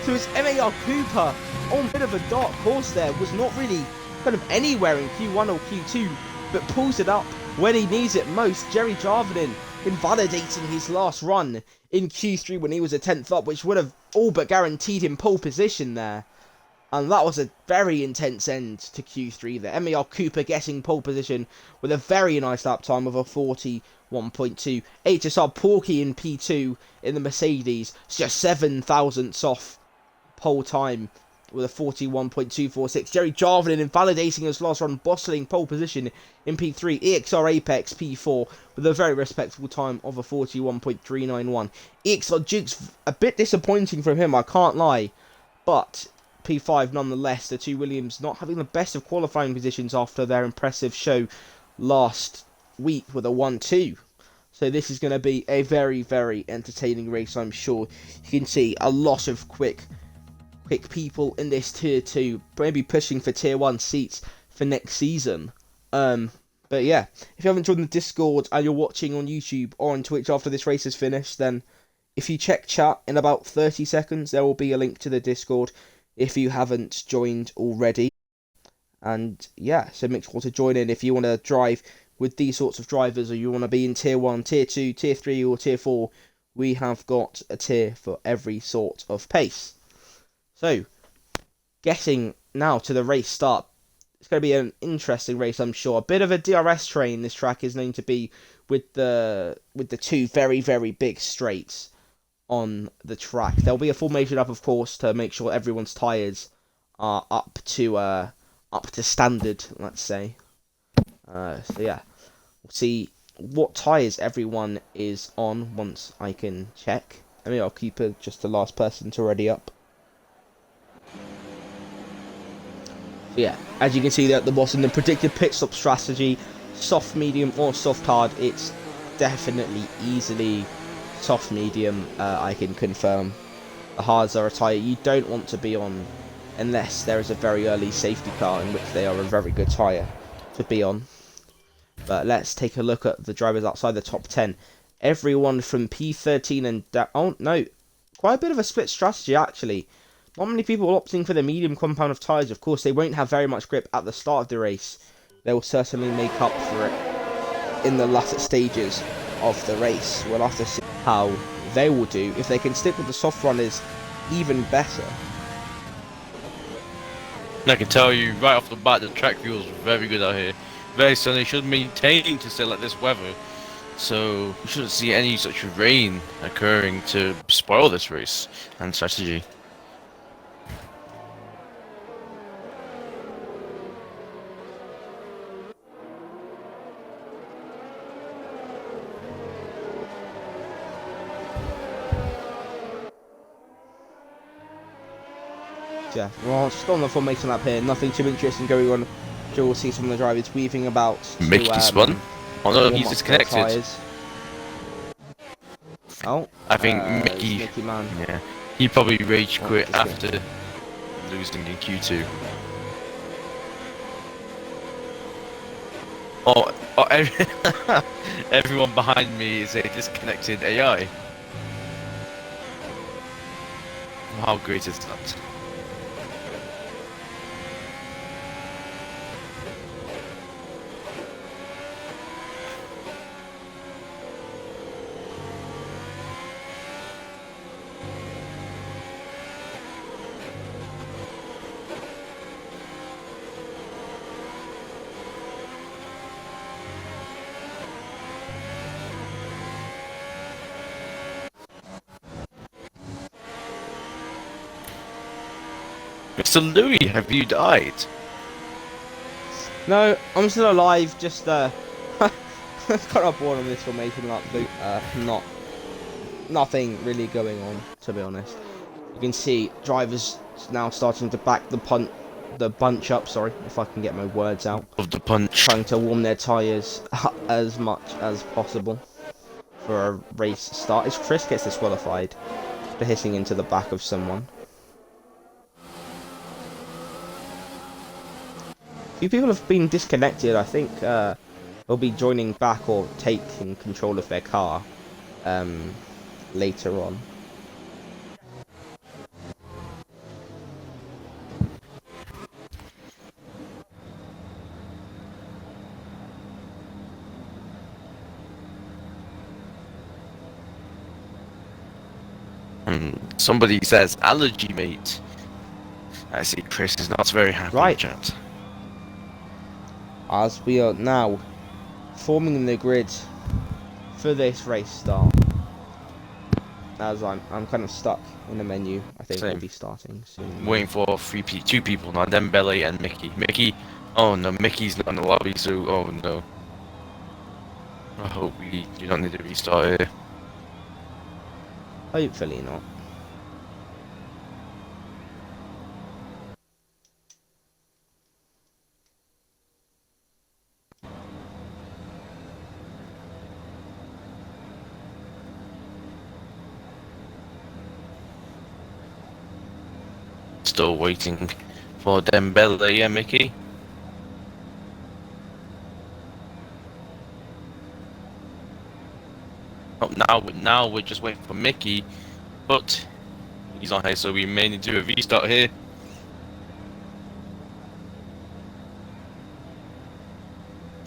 So it's MAR Cooper on a bit of a dark horse there. Was not really kind of anywhere in Q1 or Q2, but pulls it up when he needs it most. Jerry Jarvinen invalidating his last run in Q3 when he was a 10th up, which would have all but guaranteed him pole position there. And that was a very intense end to Q3 there. MAR Cooper getting pole position with a very nice lap time of a 41.2. HSR Porky in P2 in the Mercedes. It's just 7 thousandths off pole time with a 41.246. Jerry Jarvinen invalidating his last run, bossing pole position in P3. EXR Apex P4 with a very respectable time of a 41.391. EXR Jukes, a bit disappointing from him, I can't lie. But P5 nonetheless. The two Williams not having the best of qualifying positions after their impressive show last week with a 1-2. So this is going to be a very entertaining race, I'm sure. You can see a lot of quick people in this tier 2, maybe pushing for tier 1 seats for next season. But yeah, if you haven't joined the Discord and you're watching on YouTube or on Twitch after this race is finished, then if you check chat in about 30 seconds, there will be a link to the Discord if you haven't joined already. And yeah, so make sure to join in if you want to drive with these sorts of drivers, or you want to be in tier 1, tier 2, tier 3 or tier 4. We have got a tier for every sort of pace. So, getting now to the race start. It's going to be an interesting race, I'm sure. A bit of a DRS train this track is known to be, with the two very big straights on the track. There'll be a formation up, of course, to make sure everyone's tyres are up to standard, let's say. So yeah, we'll see what tyres everyone is on once I can check. I mean, I'll keep it just the last person to ready up. So yeah, as you can see there at the bottom, the predicted pit stop strategy, soft, medium or soft hard. It's definitely easily soft medium. I can confirm the hards are a tyre you don't want to be on unless there is a very early safety car, in which they are a very good tyre to be on. But let's take a look at the drivers outside the top 10. Everyone from P13 and down. Oh no, quite a bit of a split strategy actually. Not many people are opting for the medium compound of tyres. Of course, they won't have very much grip at the start of the race. They will certainly make up for it in the latter stages of the race. We'll have to see how they will do. If they can stick with the soft runners, even better. I can tell you right off the bat, the track feels very good out here. Very sunny, should maintain to stay like this weather. So we shouldn't see any such rain occurring to spoil this race and strategy. Yeah, well, just on the formation lap here, nothing too interesting going on. You'll see some of the drivers weaving about Mickey Spun? Oh no, warm he's up their disconnected. tyres. Oh, I think it's Mickey. Mickey Man. Yeah, he probably rage Oh, quit just kidding. after losing in Q2. Everyone behind me is a disconnected AI. How great is that? Mr. Louis, have you died? No, I'm still alive. Just got up bored on this formation lap loop. Nothing really going on, to be honest. You can see drivers now starting to back the bunch up. Sorry, if I can get my words out. Of the punch. Trying to warm their tyres as much as possible for a race start. As Chris gets disqualified for hitting into the back of someone. A few people have been disconnected. I think they'll be joining back or taking control of their car later on. Somebody says allergy, mate. I see Chris is not very happy, Right. chat. As we are now forming in the grid for this race start. As I'm kind of stuck in the menu. I think Same. we'll be starting soon. Waiting for two people now, Dembele and Mickey. Mickey, oh no, Mickey's not in the lobby, so oh no. I hope we do not need to restart here. Hopefully not. Still waiting for Dembele, yeah, Mickey. Oh, now we're just waiting for Mickey, but he's not here, so we may need to do a restart here.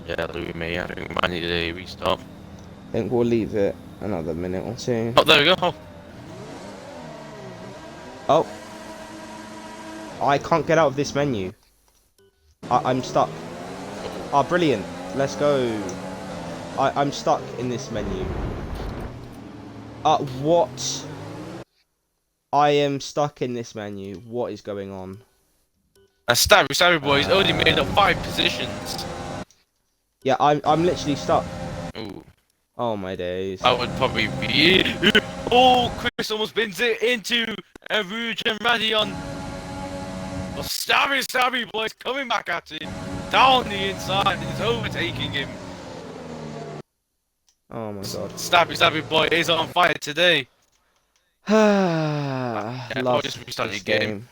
Yeah, we may. I think we might need a restart. I think we'll leave it another minute or two. Oh, there we go. Oh. Oh. I can't get out of this menu. I'm stuck. Oh, brilliant. Let's go. I'm stuck in this menu. What? I am stuck in this menu. What is going on? And Stabby Boy, he's only made up 5 positions. Yeah, I'm literally stuck. Ooh. Oh my days. I would probably be. Oh, Chris almost bins it into Rouge and Radion. But Stabby Boy's coming back at him. Down the inside, he's overtaking him. Oh my god. Stabby Boy is on fire today. Love I'll just restart this the game.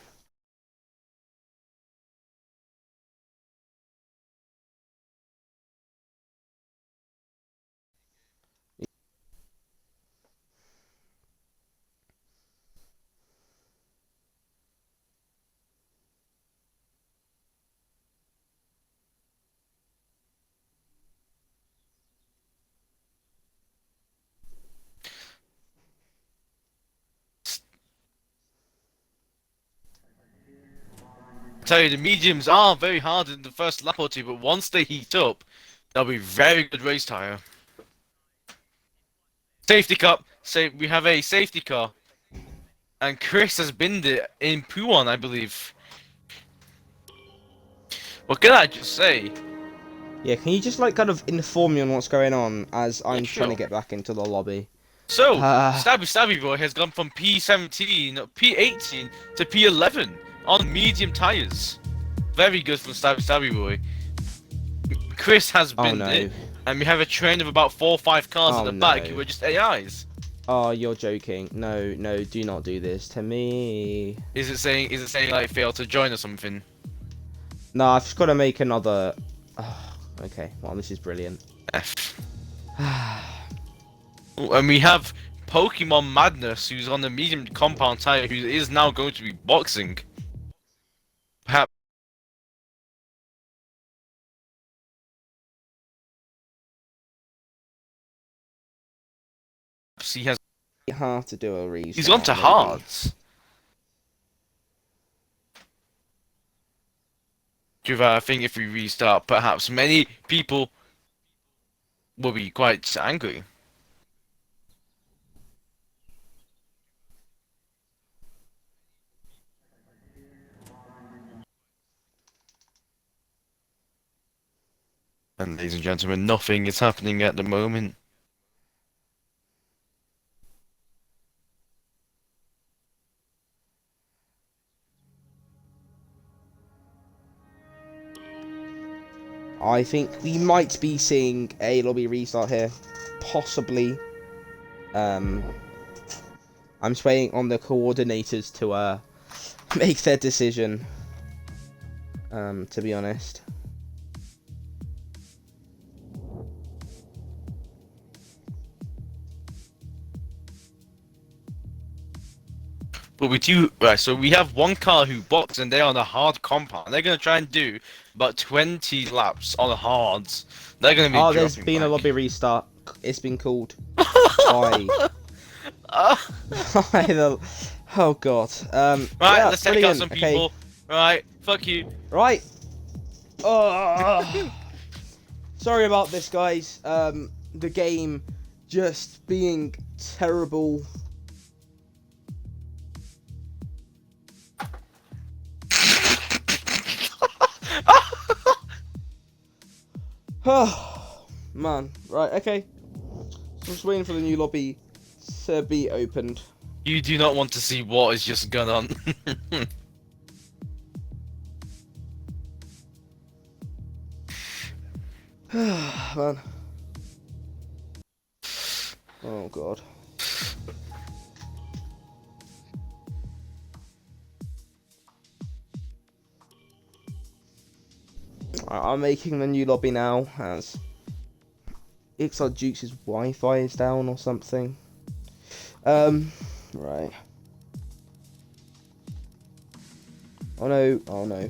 Tell you, the mediums are very hard in the first lap or two, but once they heat up, they'll be very good race tire. Safety car. We have a safety car. And Chris has binned it in Puan, I believe. What can I just say? Yeah, can you just like kind of inform me on what's going on as I'm sure. trying to get back into the lobby? So, Stabby Boy has gone from P17, P18 to P11 on medium tyres. Very good from Stabby Boy. Chris has binned it, And we have a train of about 4 or 5 cars Oh, at the back no. who are just AIs. Oh, you're joking. No, no, do not do this to me. Is it saying like fail to join or something? No, I've just got to make another... Oh, okay, well, this is brilliant. F. And we have Pokemon Madness, who's on the medium compound tire, who is now going to be boxing. Perhaps he has. You have to do a restart, He's gone to maybe. hards. I think if we restart, perhaps many people will be quite angry. And ladies and gentlemen, nothing is happening at the moment. I think we might be seeing a lobby restart here. Possibly. I'm just waiting on the coordinators to make their decision. To be honest. But we do right. So we have one car who boxed, and they're on a hard compound. They're gonna try and do about 20 laps on the hards. They're gonna be. Oh, there's dropping been a back. lobby restart. It's been called by by the. Oh God. Right, Yeah, let's take out brilliant. some Okay. people. Right, fuck you. Right. Oh. Sorry about this, guys. The game just being terrible. Oh, man. Right, okay. So I'm just waiting for the new lobby to be opened. You do not want to see what has just gone on. Man. Oh, God. Right, I'm making the new lobby now, as it's like Duke's Wi-Fi is down or something. Right. Oh no, oh no.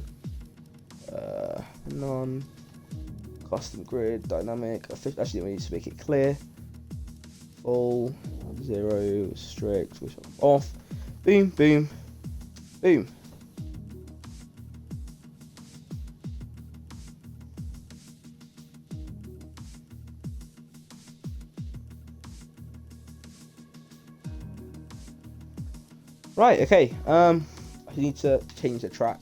None. Custom grid, dynamic. Actually, we need to make it clear. Full, 0, strict, which off. Boom, boom, boom. Right, okay. I need to change the track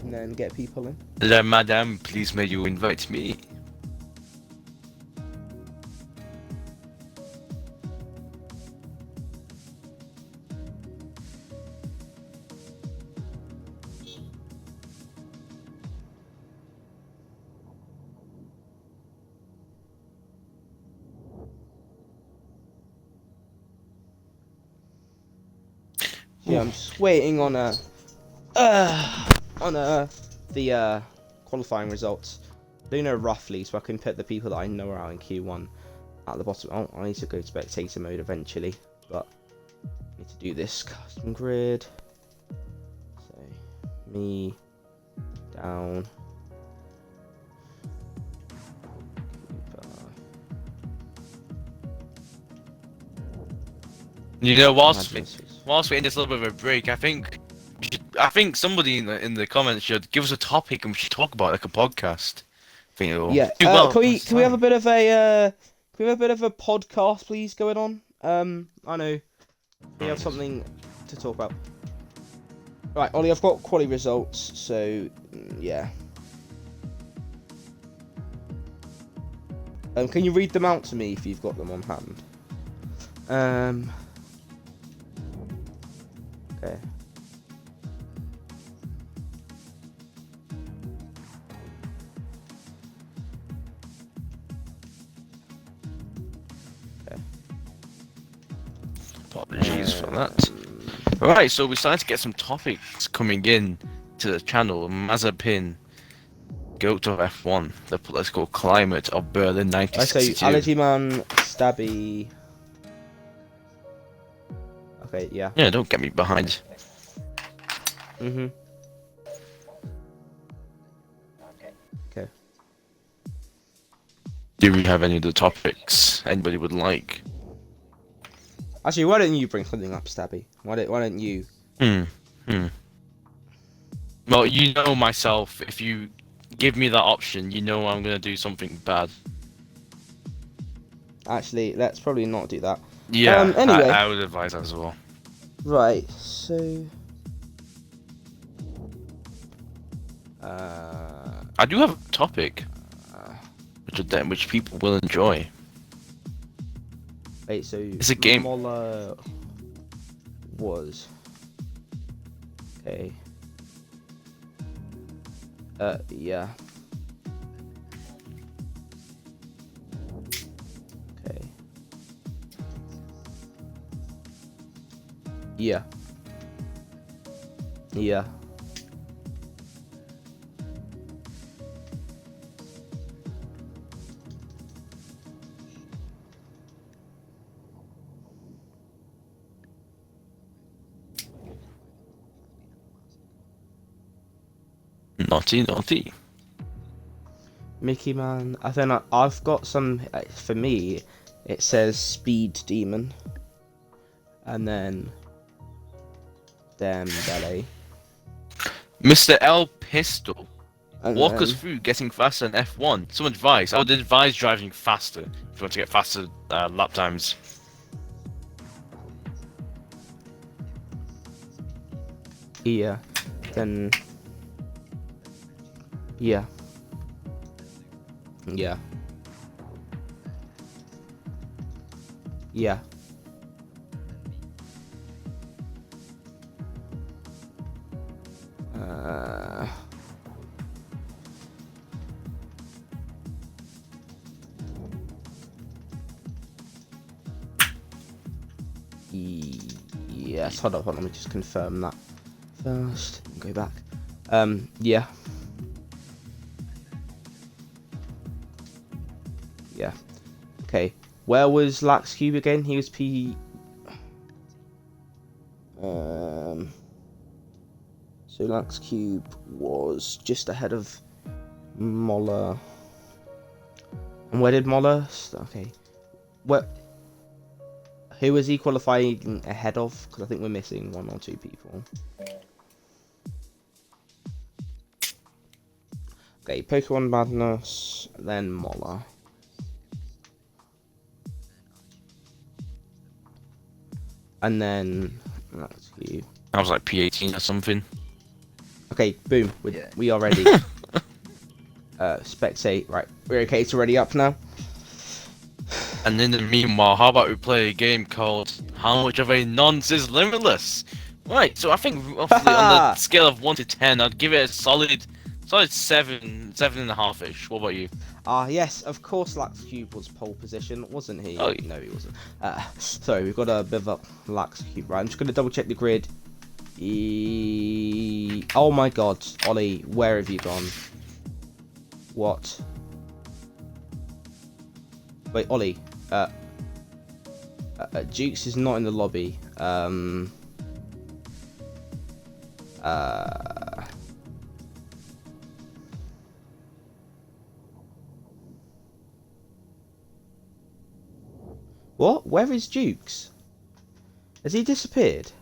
and then get people in. La madame, please may you invite me. Yeah, I'm just waiting on the qualifying results. I do know roughly, so I can put the people that I know are out in Q1 at the bottom. Oh, I need to go to spectator mode eventually, but I need to do this custom grid. So me down. You know, whilst Madness. we're in this little bit of a break, I think somebody in the comments should give us a topic and we should talk about it like a podcast. I think it'll Yeah. do well. Can we have a bit of a podcast, please, going on? I know we have something to talk about. Right, Ollie, I've got quality results, so yeah. Can you read them out to me if you've got them on hand? Okay. Okay. Apologies for that. Right, so we're starting to get some topics coming in to the channel. Mazepin, goat of F1, the political climate of Berlin I say 1962. Allergy Man, Stabby. Okay, yeah. Yeah, don't get me behind. Mhm. Okay. Do we have any other topics anybody would like? Actually, why don't you bring something up, Stabby? Why don't you? Well, you know myself. If you give me that option, you know I'm gonna do something bad. Actually, let's probably not do that. Yeah, Anyway. I would advise that as well. Right. So. I do have a topic, which people will enjoy. Wait. So. It's a game. Mola was. Okay. Yeah. Okay. Yeah. Yeah. Naughty, naughty. Mickey Man. I think I've got some. For me, it says Speed Demon, and then Dembele, Mr. L Pistol. and Walk us then through getting faster in F1. Some advice. I would advise driving faster if you want to get faster lap times. yeah, then yeah, yeah, yeah. Yes, hold on, let me just confirm that first. Go back. Yeah. Yeah. Okay. Where was Lax Cube again? He was P. So Lax Cube was just ahead of Moller. And where did Moller? Okay. Where? Who was he qualifying ahead of? Because I think we're missing one or two people. Okay, Pokemon Madness, then Moller. And then that's you. I was like P18 or something. Okay, boom. We are ready. Spectate. Right, we're okay to ready up now. And in the meanwhile, how about we play a game called How Much of a Nonce is Limitless? Right, so I think roughly on the scale of 1 to 10, I'd give it a solid 7.5-ish. What about you? Yes, of course Lax Cube was pole position, wasn't he? Oh, no, he wasn't. Sorry, we've got a bit of a Lax Cube. Right, I'm just going to double check the grid. Oh my god, Ollie, where have you gone? What? Wait, Ollie. Jukes is not in the lobby. What? Where is Jukes? Has he disappeared?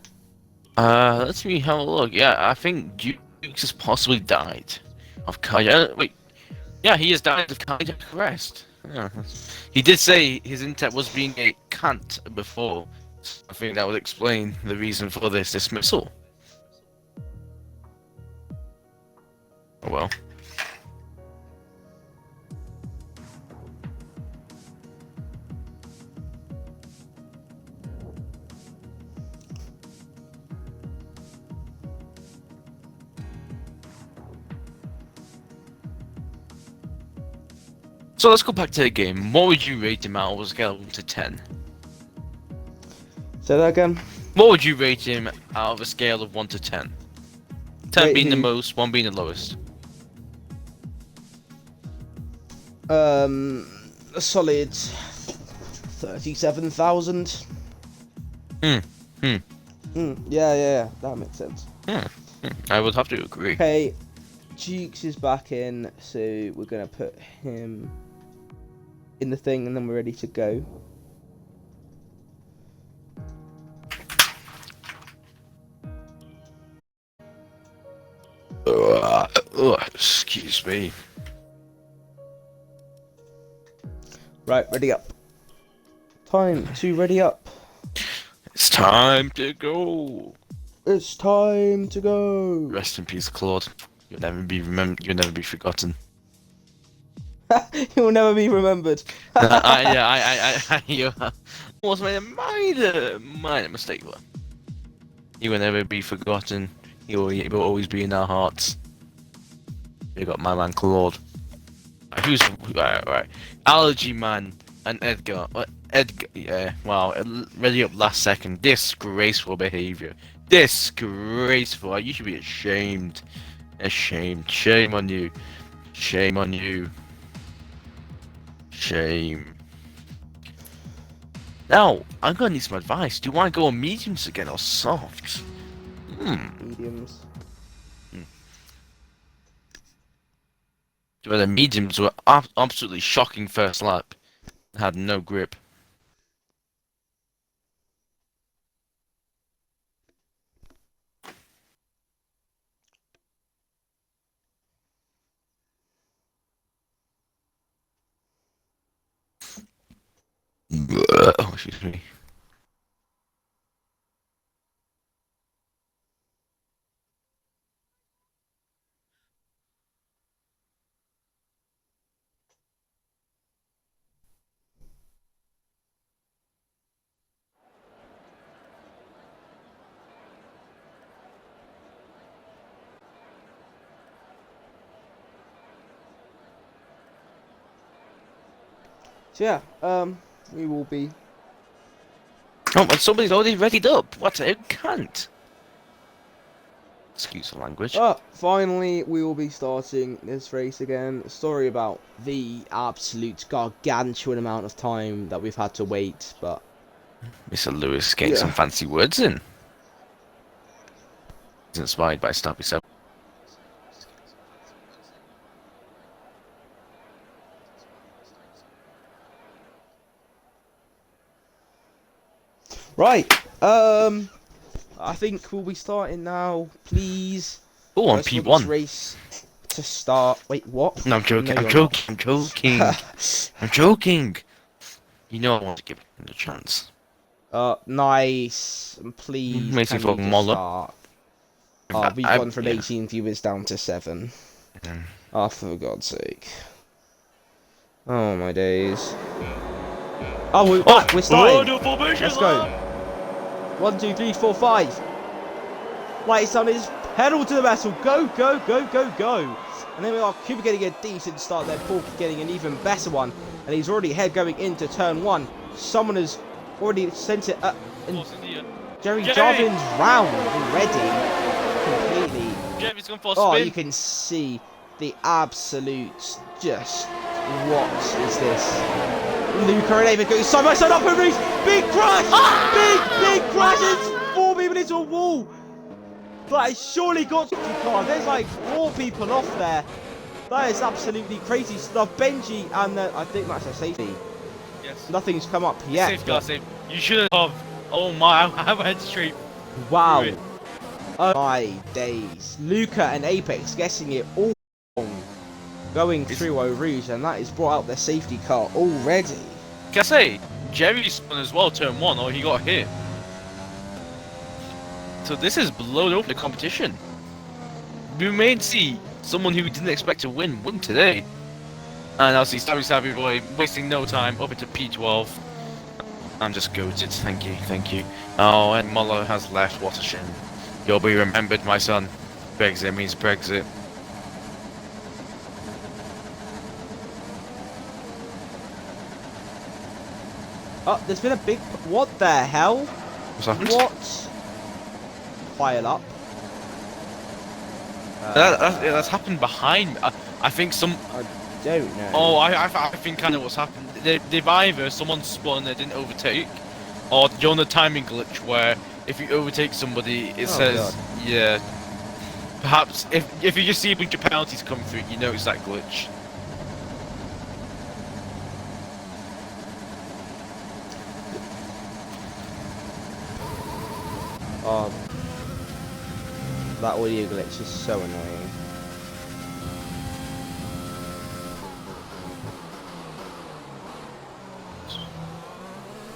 Let me have a look. Yeah, I think Jukes has possibly died of cardiac. Wait, yeah, he has died of cardiac arrest. Yeah. He did say his intent was being a cunt before. So I think that would explain the reason for this dismissal. Oh well. So let's go back to the game. What would you rate him out of a scale of 1 to 10? Say that again. What would you rate him out of a scale of 1 to 10? 10 Rate being the who? most, 1 being the lowest. A solid 37,000. Yeah, that makes sense. I would have to agree. Okay, Jukes is back in, so we're gonna put him in the thing, and then we're ready to go. Excuse me. Right, ready up. Time to ready up. It's time to go. It's time to go. Rest in peace, Claude. You'll never be You'll never be forgotten. He will never be remembered. You almost made a minor mistake there. He will never be forgotten. He will always be in our hearts. You got my man Claude. Who's right? Allergy Man and Edgar. Edgar, yeah. Wow. Ready up last second. Disgraceful behavior. Disgraceful. You should be ashamed. Ashamed. Shame on you. Shame on you. Shame. Now, I'm gonna need some advice. Do you want to go on mediums again or softs? Mediums. Well, the mediums were absolutely shocking first lap. Had no grip. Oh, excuse me. So yeah, we will be. Oh, but somebody's already readied up. What a cunt. Excuse the language. Finally, we will be starting this race again. Sorry about the absolute gargantuan amount of time that we've had to wait, but Mr. Lewis getting some fancy words in. He's inspired by Snappy 7. right. I think we'll be starting now. Please. Oh, on Let's want P1. this race to start. Wait, what? No, I'm joking. No, I'm you're joking. I'm joking. I'm joking. You know I want to give him a chance. Nice. Please. Makes Can you you fucking just Moller. start? We've gone from 18 viewers down to 7. Oh, for God's sake. Oh, my days. Oh, we're back. We're starting. Let's go. 1, 2, 3, 4, 5. Right, son is pedal to the metal. Go, go, go, go, go. And then we are Cooper getting a decent start there. Paul getting an even better one. And he's already ahead going into turn 1. Someone has already sent it up. And Jerry Jarvin's round already. Completely. Jerry's gone for a Oh, spin. you can see the absolute just. What is this? Luca and Ava going side by side up a race. Big crash! Big crash! It's 4 people into a wall. That has surely got to car. There's like 4 people off there. That is absolutely crazy stuff. Benji and I think that's a safety. Yes. Nothing's come up yet. Safe car, safe. You should have. Oh my, I went straight. Wow. Oh my days. Luca and Apex guessing it all wrong. Going through Eau Rouge, and that has brought out their safety car already. Can I say, Jerry spun as well, turn 1, or he got hit. So this has blown over the competition. We may see someone who we didn't expect to win today. And I'll see Stabby Boy wasting no time up into P12. I'm just goated, thank you, thank you. Oh, and Muller has left, what a shame. You'll be remembered, my son. Brexit means Brexit. Oh, there's been a big... What the hell? What's happened? What? File up. That's happened behind me. I think some... I don't know. Oh, I think I know what's happened. They've either someone spun and they didn't overtake, or you're on the timing glitch where if you overtake somebody, it says, God. yeah. Perhaps if you just see a bunch of penalties come through, you know it's that glitch. Oh, that audio glitch is so annoying.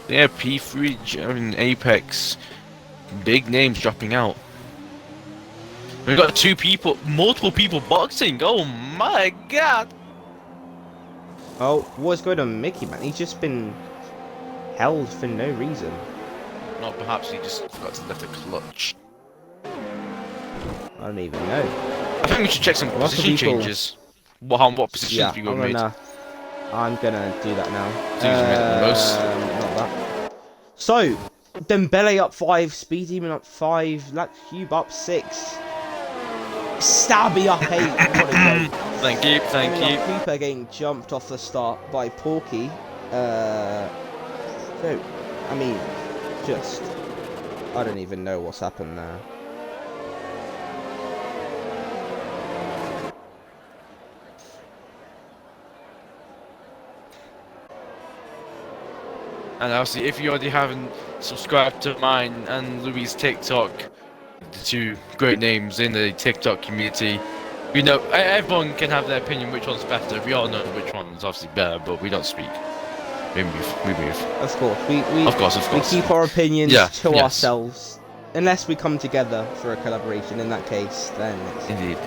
Yeah, P3, I mean, Apex, big names dropping out. We've got multiple people boxing. Oh my god! Oh, what's going on, Mickey, man? He's just been held for no reason. Or perhaps he just forgot to lift a clutch. I don't even know. I think we should check some Lots of position people- changes. What positions Yeah, people made? I'm gonna do that now. So you made the most. Not that. So, Dembele up 5, Speed Demon up 5, Lax Cube up 6, Stabby up 8. What a goal. Thank you. Cooper getting jumped off the start by Porky. So, I mean, just, I don't even know what's happened there. And obviously, if you already haven't subscribed to mine and Louis' TikTok, the two great names in the TikTok community, you know, everyone can have their opinion which one's better. We all know which one's obviously better, but we don't speak. We move. Of course, Of course. we keep our opinions to yes. ourselves. Unless we come together for a collaboration, in that case, then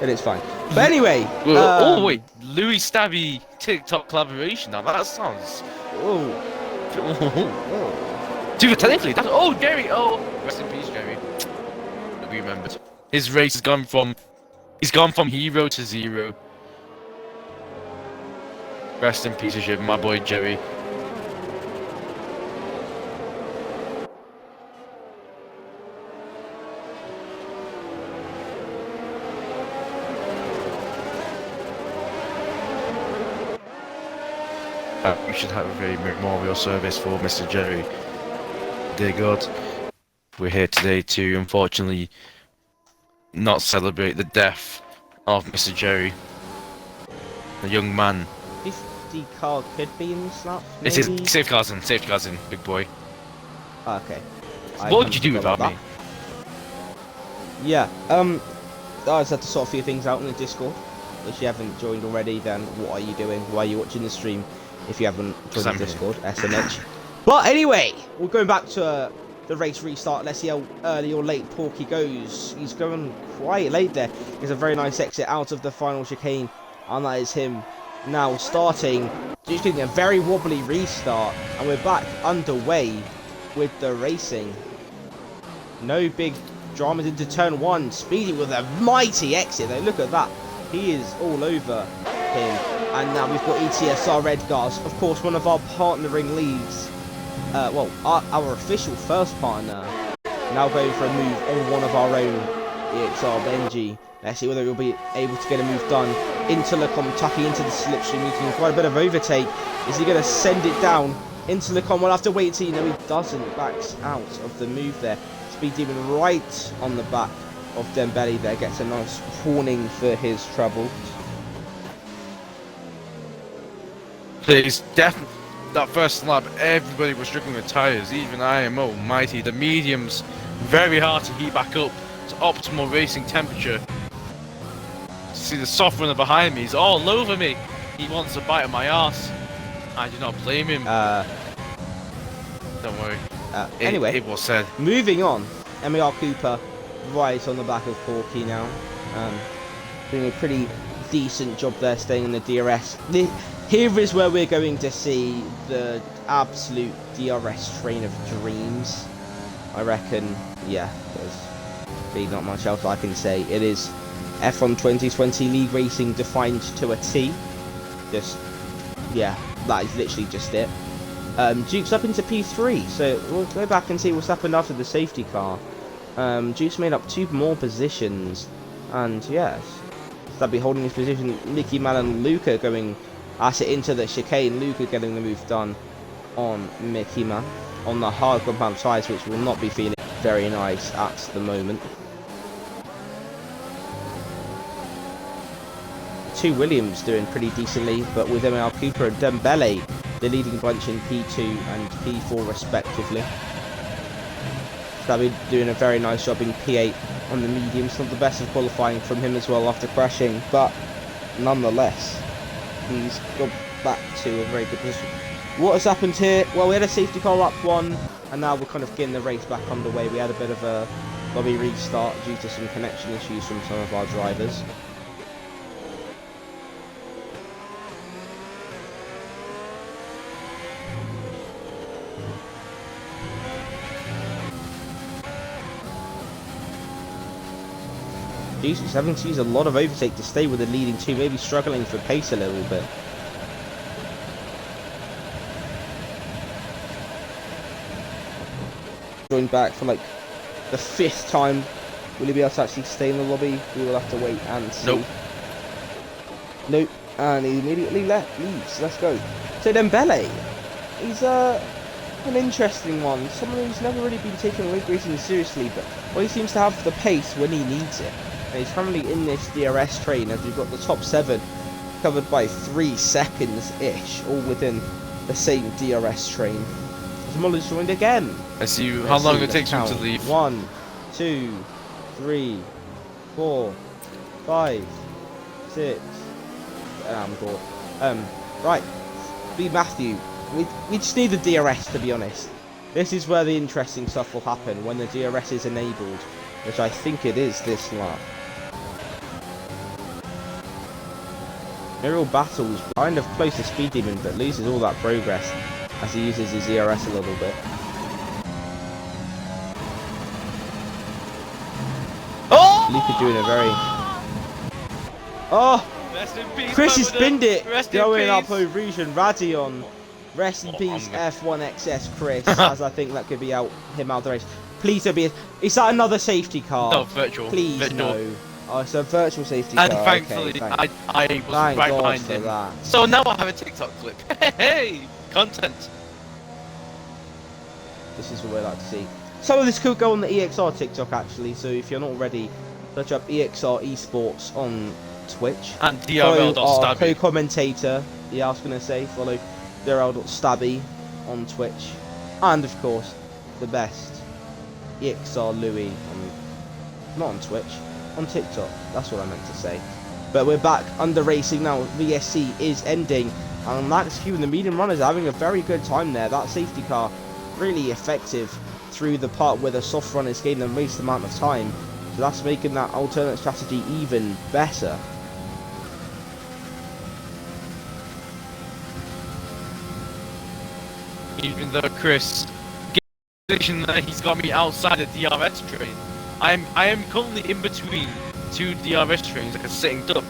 it's fine. But anyway, oh wait, Louis Stabby TikTok collaboration. Now that sounds. Oh. Dude, technically, that's Jerry. Oh, rest in peace, Jerry. We remembered. His race has gone from. He's gone from hero to zero. Rest in peace, my boy Jerry. We should have a very memorial service for Mr. Jerry. Dear God, we're here today to, unfortunately, not celebrate the death of Mr. Jerry, a young man. 50 car could be in this lap, It's maybe? his safe cousin, big boy. Okay. What would you do without me? Yeah, I just had to sort a few things out in the Discord. If you haven't joined already, then what are you doing? Why are you watching the stream? If you haven't joined the Discord, SMH. But anyway, we're going back to the race restart. Let's see how early or late Porky goes. He's going quite late there. There's a very nice exit out of the final chicane, and that is him now starting. Just doing a very wobbly restart, and we're back underway with the racing. No big dramas into turn 1. Speedy with a mighty exit though. Look at that. He is all over him. And now we've got ETSR Edgars, of course, one of our partnering leagues. Well, our official first partner. Now going for a move on one of our own, EXR Benji. Let's see whether he'll be able to get a move done into Lecom, tucking into the slipstream, using quite a bit of overtake. Is he going to send it down into Lecom? We'll have to wait and see. No, he doesn't. Backs out of the move there. Speed Demon right on the back of Dembele there. Gets a nice warning for his trouble. It's definitely that first lap. Everybody was struggling with tyres, even IMO, Mighty. The mediums, very hard to heat back up to optimal racing temperature. See the soft runner behind me, he's all over me. He wants a bite of my ass. I do not blame him. Don't worry. Anyway, it was said. Moving on, MER Cooper right on the back of Porky now. Doing a pretty decent job there, staying in the DRS. Here is where we're going to see the absolute DRS train of dreams. I reckon, yeah, there's really not much else I can say. It is F1 2020 League Racing defined to a T. Just, yeah, that is literally just it. Duke's up into P3, so we'll go back and see what's happened after the safety car. Duke's made up 2 more positions, and yes, that'll be holding his position. Mickey Man and Luca going at it into the chicane. Luca getting the move done on Mickey Man on the hard compound sides, which will not be feeling very nice at the moment. 2 Williams doing pretty decently, but with ML Cooper and Dembele, the leading bunch in P2 and P4 respectively. Stabby doing a very nice job in P8 on the mediums. Not the best of qualifying from him as well after crashing, but nonetheless, he's got back to a very good position. What has happened here? Well, we had a safety car up 1, and now we're kind of getting the race back underway. We had a bit of a lobby restart due to some connection issues from some of our drivers. Jesus, having to use a lot of overtake to stay with the leading 2, maybe struggling for pace a little bit. Joined back for like the 5th time. Will he be able to actually stay in the lobby? We will have to wait and see. Nope. Nope. And he immediately leaves. Let's go. So Dembele, he's an interesting one. Someone who's never really been taking late racing seriously, but well, he seems to have the pace when he needs it. And he's currently in this DRS train as we've got the top 7 covered by 3 seconds-ish, all within the same DRS train. Muller's joined again. Let's see how long it takes him to leave. 1, 2, 3, 4, 5, 6. I'm bored. Right. Be Matthew. We just need the DRS, to be honest. This is where the interesting stuff will happen, when the DRS is enabled, which I think it is this lap. Aerial battles, kind of close to Speed Demon, but loses all that progress as he uses his DRS a little bit. Oh! Luca doing a very... Oh! Rest in peace, Chris has spinned it, Rest in going up peace. over Radion. Radion. Rest in peace, F1XS Chris, as I think that could be him out the race. Please don't be... Is that another safety car? No, virtual. Please, virtual. no. Oh, it's a virtual safety And car. thankfully, Okay, I was thank right God behind for him. that. So now I have a TikTok clip. Hey, content. This is what we like to see. Some of this could go on the EXR TikTok actually, so if you're not already, search up EXR Esports on Twitch. And Follow our DRL.stabby. co-commentator, yeah, I was going to say, follow DRL.stabby on Twitch. And of course, the best, EXR Louis, not on Twitch, on TikTok, that's what I meant to say. But we're back under racing now. VSC is ending, and Max Q and the medium runners are having a very good time there. That safety car really effective through the part where the soft runners gain the least amount of time, so that's making that alternate strategy even better. Even though Chris, position that he's got me outside the DRS train, I am currently in between 2 DRS trains like a sitting duck.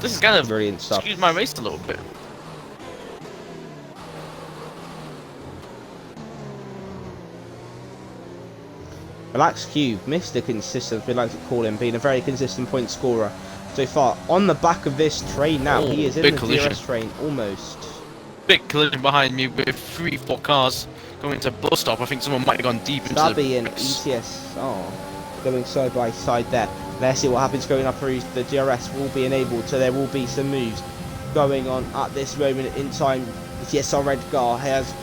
This is kind of Brilliant stuff. skewed my race a little bit. Relax Cube, Mr. Consistent, we like to call him, being a very consistent point scorer so far. On the back of this train now, he is in the DRS train, almost. Big collision behind me with 3-4 cars going to bus stop. I think someone might have gone deep into Stabby and bricks. ETS going side by side there. Let's see what happens going up through. The DRS will be enabled, so there will be some moves going on at this moment in time. Yes, our red car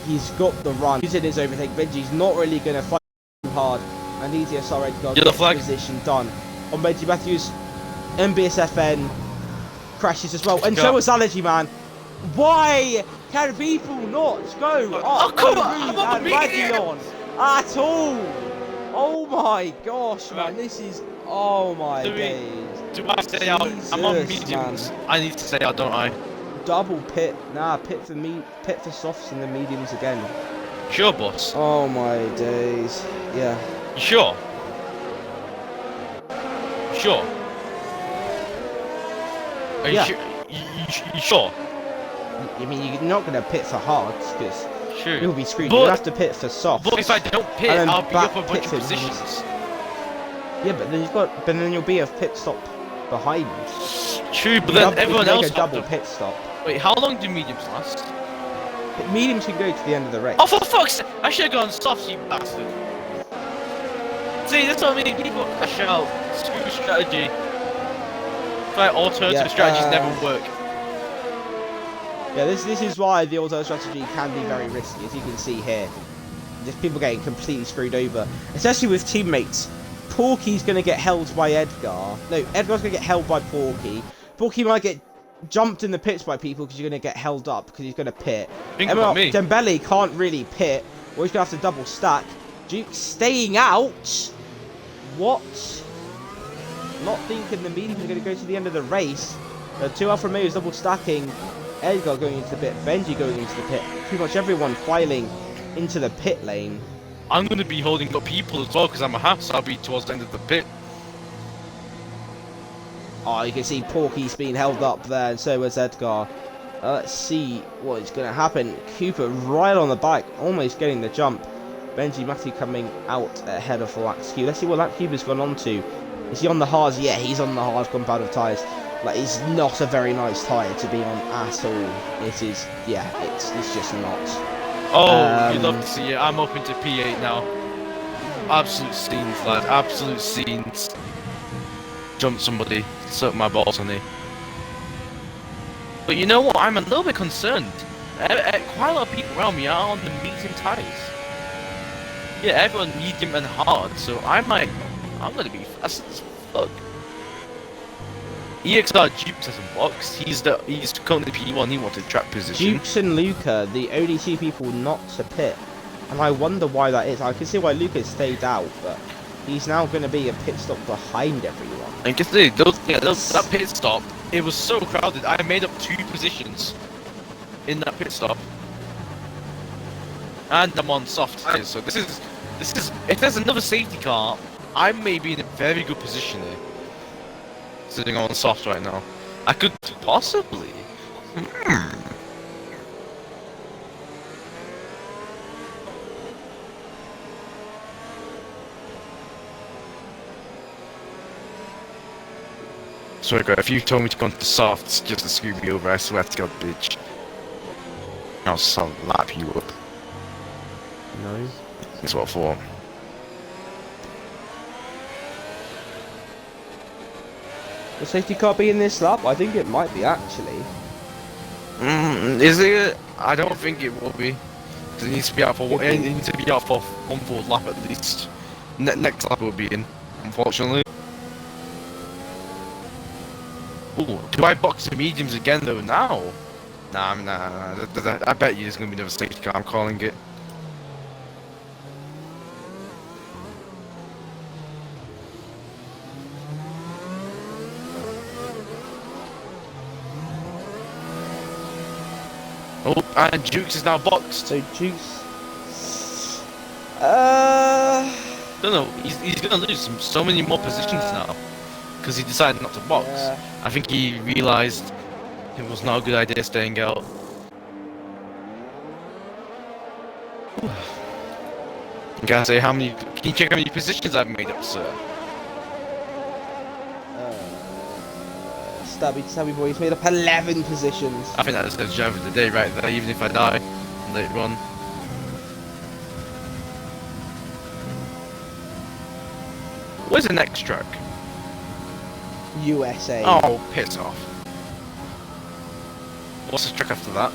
he's got the run. He's in his overtake. Benji's not really going to fight too hard, and ETS our red car gets the position done on Benji Matthews. MBSFN crashes as well, and so was Allergy Man. Why can people not go up come the on, route I'm and on the Radion at all? Oh my gosh, man, this is... Oh my days. Do I stay out? I'm on mediums. Man. I need to stay out, don't I? Double pit. Nah, pit for softs and the mediums again. Sure, boss. Oh my days. Yeah. You sure? Sure? Are Yeah. you sure? I mean, you're not going to pit for hards because Sure. you'll be screwed. But, You'll have to pit for soft. But if I don't pit, and then I'll be back up a bunch of pit positions. Yeah, but then you'll be a pit stop behind. True, but then everyone else make a double to... pit stop. Wait, how long do mediums last? Mediums can go to the end of the race. Oh, for fuck's sake! I should have gone soft, you bastard. See, that's what I mean. People crash out. Screw strategy. Right, alternative strategies never work. Yeah, this is why the auto strategy can be very risky, as you can see here. Just people getting completely screwed over, especially with teammates. Porky's going to get held by Edgar. No, Edgar's going to get held by Porky. Porky might get jumped in the pits by people because you're going to get held up because he's going to pit. Dembele can't really pit, or he's going to have to double stack. Duke staying out. What? Not thinking the mediums are going to go to the end of the race. Two Alfa Romeos double stacking. Edgar going into the pit. Benji going into the pit. Pretty much everyone filing into the pit lane. I'm going to be holding up people as well because I'm a half, so I'll be towards the end of the pit. Oh, you can see Porky's being held up there, and so is Edgar. Let's see what is going to happen. Cooper right on the back, almost getting the jump. Benji Matthew coming out ahead of Lax Q. Let's see what Lax Cooper's gone on to. Is he on the hards? Yeah, he's on the hard compounded tyres. Like, it's not a very nice tyre to be on at all. It is, yeah, it's just not. Oh, you'd love to see it. I'm up into P8 now. Absolute scenes, lad. Absolute scenes. Jump somebody. Suck my balls on it. But you know what? I'm a little bit concerned. Quite a lot of people around me are on the medium tyres. Yeah, everyone medium and hard, so I'm gonna be fast as fuck. EXR Jukes has a box. He's currently P1. He wanted track position. Jukes and Luca, the only two people not to pit, and I wonder why that is. I can see why Luca stayed out, but he's now going to be a pit stop behind everyone. And guess that pit stop, it was so crowded. I made up 2 positions in that pit stop, and I'm on soft tyres. So this is if there's another safety car, I may be in a very good position here. Sitting on soft right now. I could possibly. Sorry, guys, if you told me to go into softs just to screw me over, I swear to God, bitch. I'll slap you up. No. That's what I thought. Will safety car be in this lap? I think it might be, actually. Is it? I don't think it will be. Because it needs to be out for it needs to be out for 1 full lap at least. Next lap will be in, unfortunately. Ooh, do I box the mediums again though now? Nah. I bet you there's gonna be another safety car. I'm calling it. Oh, and Jukes is now boxed. So Jukes... No, he's gonna lose so many more positions now. Because he decided not to box. Yeah. I think he realised it was not a good idea staying out. You gotta say can you check how many positions I've made up, sir? Stabby boy's made up 11 positions. I think that's the drive of the day right there, even if I die later on. Where's the next track? USA. Oh, piss off. What's the track after that?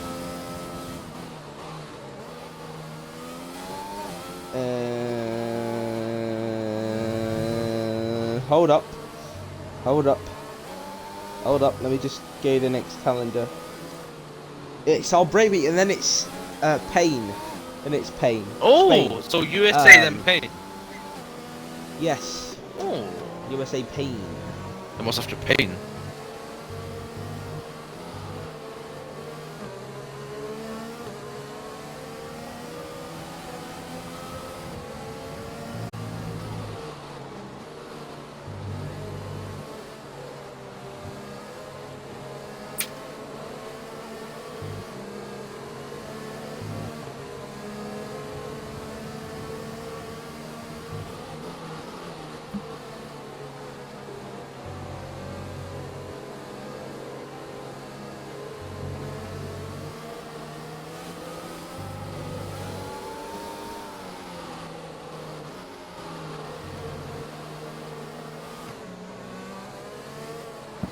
Hold up, let me just go to the next calendar. It's our Brady, and then it's Pain. And it's Pain. Oh, Spain. so USA then Pain. Yes. Oh. USA Pain. Then what's after Pain?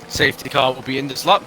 Safety car will be in this lap.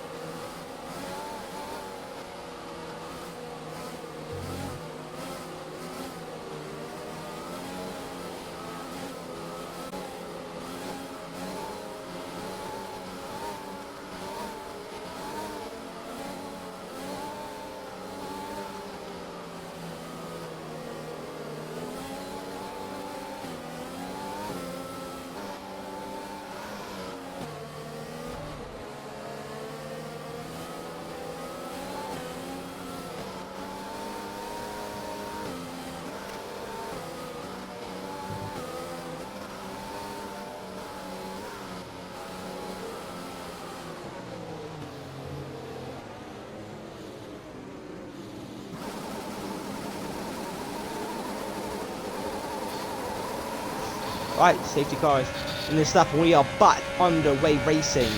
Right, safety cars in this lap, and we are back underway racing.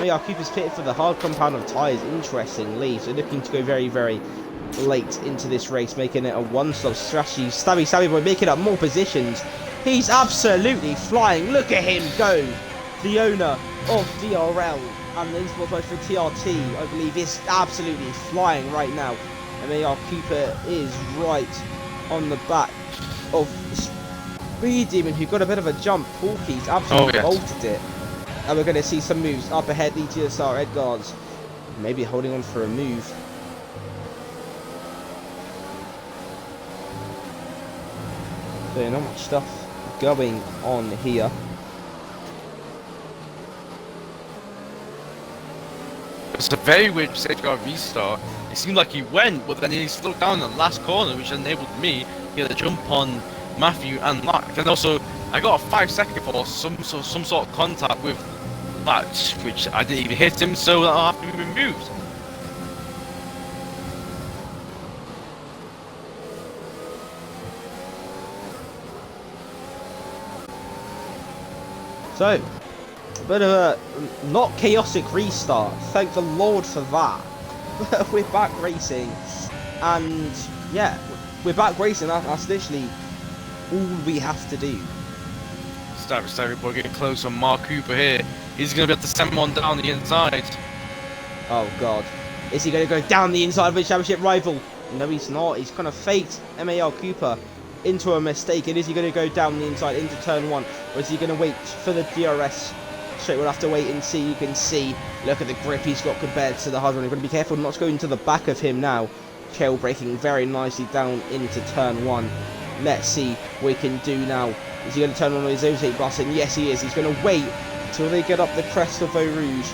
We are Cooper's pitted for the hard compound of tyres, interestingly. So looking to go very, very late into this race, making it a one-stop strategy. Stabby Boy making up more positions. He's absolutely flying. Look at him go. The owner of DRL and the Esports Mode for TRT, I believe, is absolutely flying right now. And MAR Cooper is right on the back of Speed Demon, who got a bit of a jump. Porky's absolutely bolted it. And we're going to see some moves up ahead. The GSR Edgar's maybe holding on for a move. So not much stuff going on here. It's a very weird safety car restart. It seemed like he went, but then he slowed down in the last corner, which enabled me to get a jump on Matthew and Mac. And also, I got a 5-second for some sort of contact with Max, which I didn't even hit him, so that'll have to be removed. So, a bit of a not chaotic restart. Thank the Lord for that. We're back racing, and yeah, we're back racing. That's literally all we have to do. Stabby Boy getting close on Mark Cooper here. He's going to be able to send one down the inside. Oh God, is he going to go down the inside of his championship rival? No, he's not. He's going to fake MAR Cooper into a mistake. And is he going to go down the inside into turn one, or is he going to wait for the DRS? So we'll have to wait and see. You can see, look at the grip he's got compared to the hard one. You've got to be careful not to go into the back of him now. Trail braking very nicely down into turn one. Let's see what he can do now. Is he going to turn on his overtake button? Yes, he is. He's going to wait until they get up the crest of Eau Rouge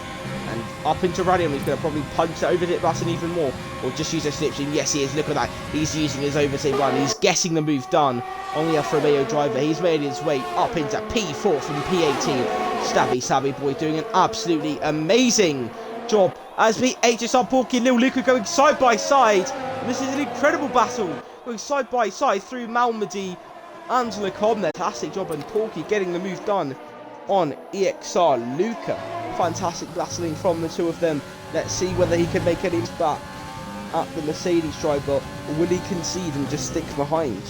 and up into Radium. He's going to probably punch the overtake button even more, or just use a slipstream. Yes, he is. Look at that. He's using his overtake button. He's getting the move done on the Alfa Romeo driver. He's made his way up into P4 from P18. Stabby Boy doing an absolutely amazing job as the HSR Porky and Lil Luca going side by side. And this is an incredible battle going side by side through Malmedy and Lecom. Fantastic job, and Porky getting the move done on EXR Luca. Fantastic battling from the two of them. Let's see whether he can make any back at the Mercedes driver, or will he concede and just stick behind?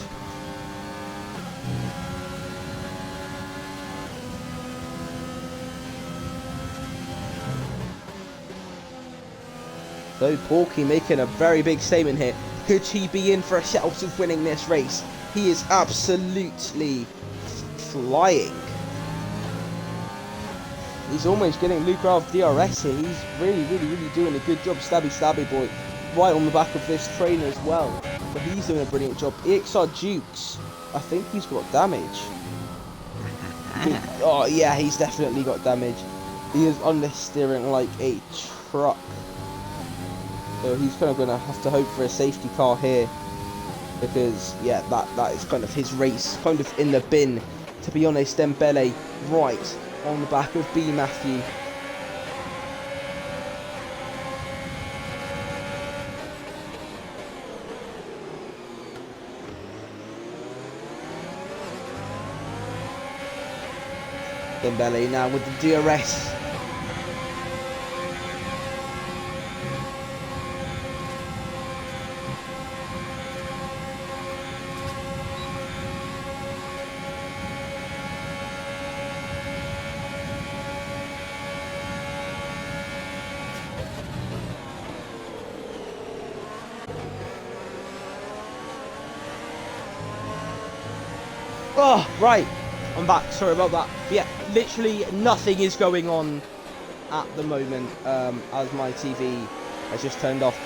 So Porky making a very big statement here. Could he be in for a shout of winning this race? He is absolutely flying. He's almost getting Luke out of DRS here. He's really doing a good job. Stabby Boy right on the back of this trainer as well. But he's doing a brilliant job. EXR Dukes, I think he's got damage. Oh yeah, he's definitely got damage. He is on this steering like a truck. So he's kind of going to have to hope for a safety car here, because yeah, that is kind of his race kind of in the bin, to be honest. Dembele right on the back of B Matthew. Dembele now with the DRS. Oh, right. I'm back. Sorry about that. But yeah, literally nothing is going on at the moment, as my TV has just turned off.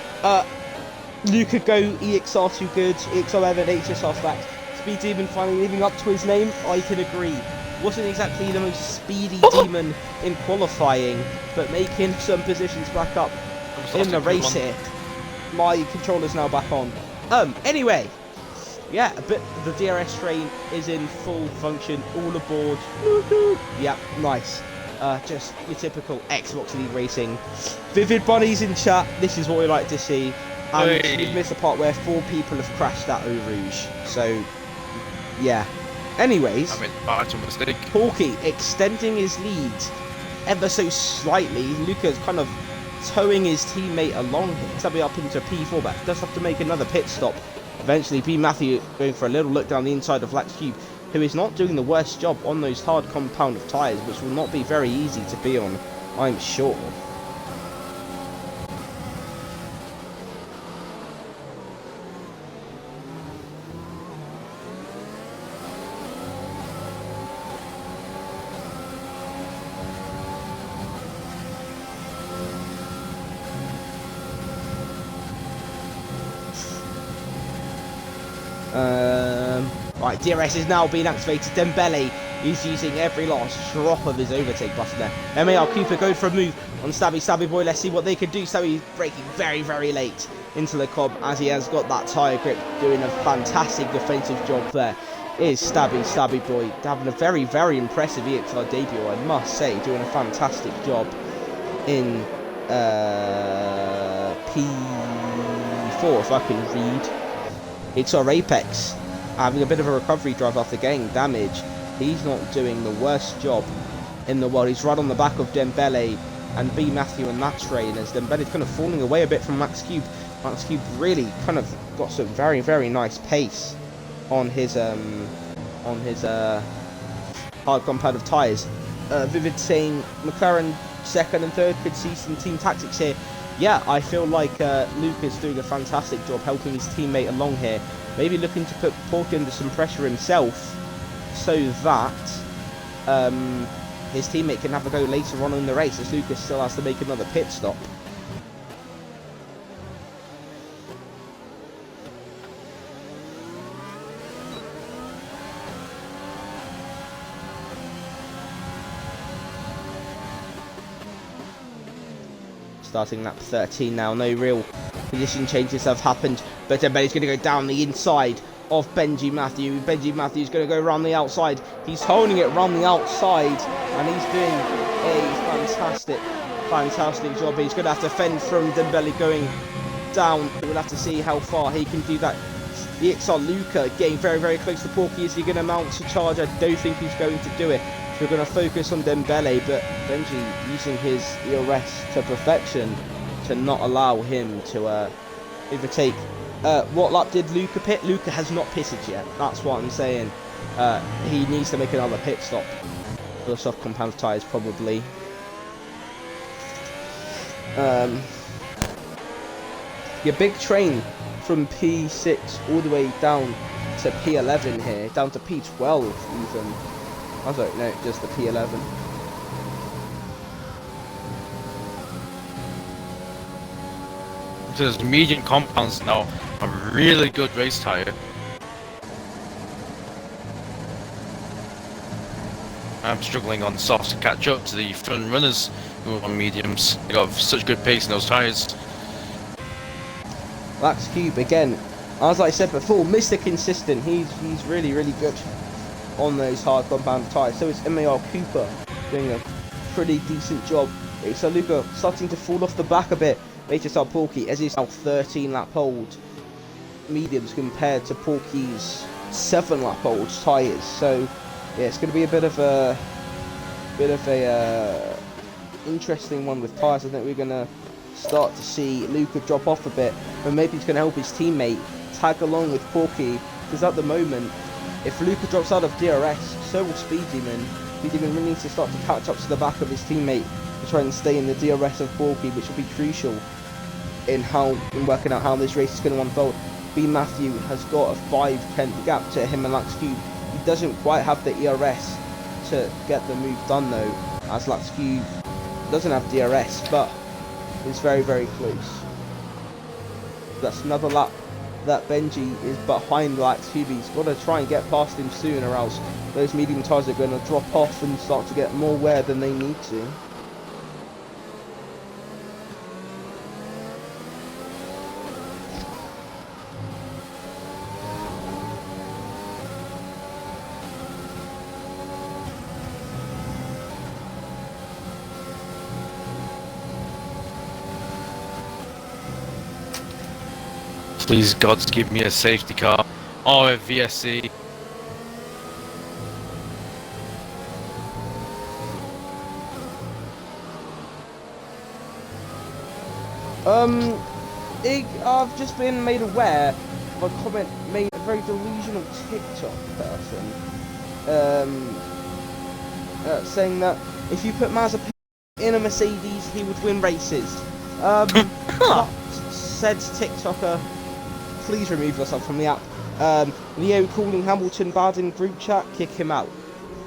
Luca Go, EXR too good, EXR Evan, HSR Fact. Speed Demon finally living up to his name, I can agree. Wasn't exactly the most speedy demon in qualifying, but making some positions back up in the race here. My controller's now back on. Anyway, yeah, but the DRS train is in full function, all aboard. Yep, nice. Just your typical Xbox Elite Racing. Vivid Bunnies in chat, this is what we like to see. And we've missed the part where 4 people have crashed at Eau Rouge. So, yeah. Anyways, Porky extending his lead ever so slightly. Luca's kind of towing his teammate along here. He'll be up into P4, but does have to make another pit stop. Eventually, B. Matthew going for a little look down the inside of Lax Cube, who is not doing the worst job on those hard compound of tyres, which will not be very easy to be on, I'm sure. Right, DRS is now being activated. Dembele is using every last drop of his overtake button there. MAR Cooper going for a move on Stabby Boy. Let's see what they can do. Stabby braking very, very late into the cob as he has got that tyre grip, doing a fantastic defensive job there. Is Stabby Boy having a very, very impressive EXR debut, I must say, doing a fantastic job in P4, if I can read. It's our Apex having a bit of a recovery drive after getting damage. He's not doing the worst job in the world. He's right on the back of Dembele and B. Matthew in that train, as Dembele's kind of falling away a bit from Max Cube. Max Cube really kind of got some very, very nice pace on his hard compound of tyres. Vivid saying McLaren second and third, could see some team tactics here. Yeah, I feel like Luke is doing a fantastic job helping his teammate along here. Maybe looking to put Porky under some pressure himself so that his teammate can have a go later on in the race, as Lucas still has to make another pit stop. Starting lap 13 now, no real position changes have happened, but Dembele's going to go down the inside of Benji Matthew. Benji Matthew's going to go around the outside. He's holding it around the outside, and he's doing a fantastic job. He's going to have to fend from Dembele going down. We'll have to see how far he can do that. The XR Luca getting very, very close to Porky. Is he going to mount a charge? I don't think he's going to do it. So we're going to focus on Dembele, but Benji using his ERS to perfection to not allow him to overtake. What lap did Luca pit? Luca has not pitted yet. That's what I'm saying. He needs to make another pit stop for the soft compound tyres, probably. Your big train from P6 all the way down to P11 here, down to P12 even. I don't know, just the P11. Those medium compounds now a really good race tyre. I'm struggling on softs to catch up to the front runners who are on mediums. They got such good pace in those tyres. Lax Cube again, as I said before, Mr. Consistent. He's really, really good on those hard compound tyres. So it's MAR Cooper doing a pretty decent job. It's Luca starting to fall off the back a bit. HSR Porky, as he's now 13 lap old mediums compared to Porky's 7 lap old tyres. So yeah, it's going to be a bit of a interesting one with tyres. I think we're going to start to see Luca drop off a bit, but maybe he's going to help his teammate tag along with Porky, because at the moment, if Luca drops out of DRS, so will Speed Demon. Speed Demon really needs to start to catch up to the back of his teammate to try and stay in the DRS of Porky, which will be crucial in working out how this race is going to unfold. B. Matthew has got a 5-10 gap to him and Lax Cube. He doesn't quite have the ERS to get the move done though, as Lax Cube doesn't have DRS, but it's very, very close. That's another lap that Benji is behind Lax Cube. He's got to try and get past him soon, or else those medium tyres are going to drop off and start to get more wear than they need to. Please, God, give me a safety car or a VSC. I've just been made aware of a comment made a very delusional TikTok person, saying that if you put Mazepin in a Mercedes, he would win races. But said TikToker, please remove yourself from the app. Leo calling Hamilton bad in group chat, kick him out.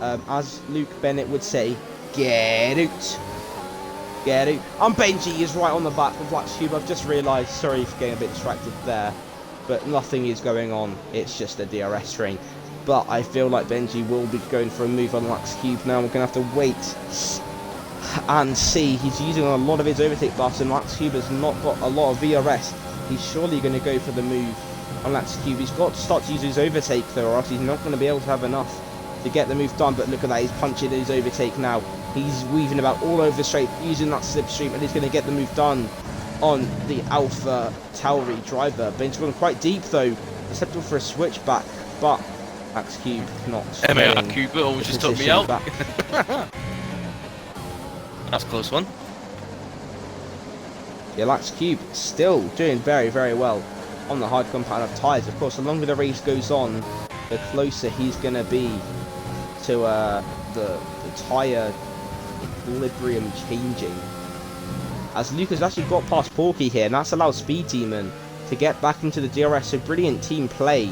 As Luke Bennett would say, get out. Get out. And Benji is right on the back of Lax Cube. I've just realised, sorry for getting a bit distracted there, but nothing is going on. It's just a DRS string. But I feel like Benji will be going for a move on Lax Cube now. We're going to have to wait and see. He's using a lot of his overtake buffs, and Lax Cube has not got a lot of VRS. He's surely going to go for the move on Lax Cube. He's got to start to use his overtake though, or else he's not going to be able to have enough to get the move done. But look at that, he's punching his overtake now. He's weaving about all over the straight, using that slipstream, and he's going to get the move done on the Alpha Tauri driver. Ben's gone quite deep though, acceptable for a switchback, but Lax Cube not. MAR Cube almost just took me out. That's a close one. Yeah, Lax Cube still doing very, very well on the hard compound of tyres. Of course, the longer the race goes on, the closer he's going to be to the tyre equilibrium changing. As Luke has actually got past Porky here, and that's allowed Speed Demon to get back into the DRS. So brilliant team play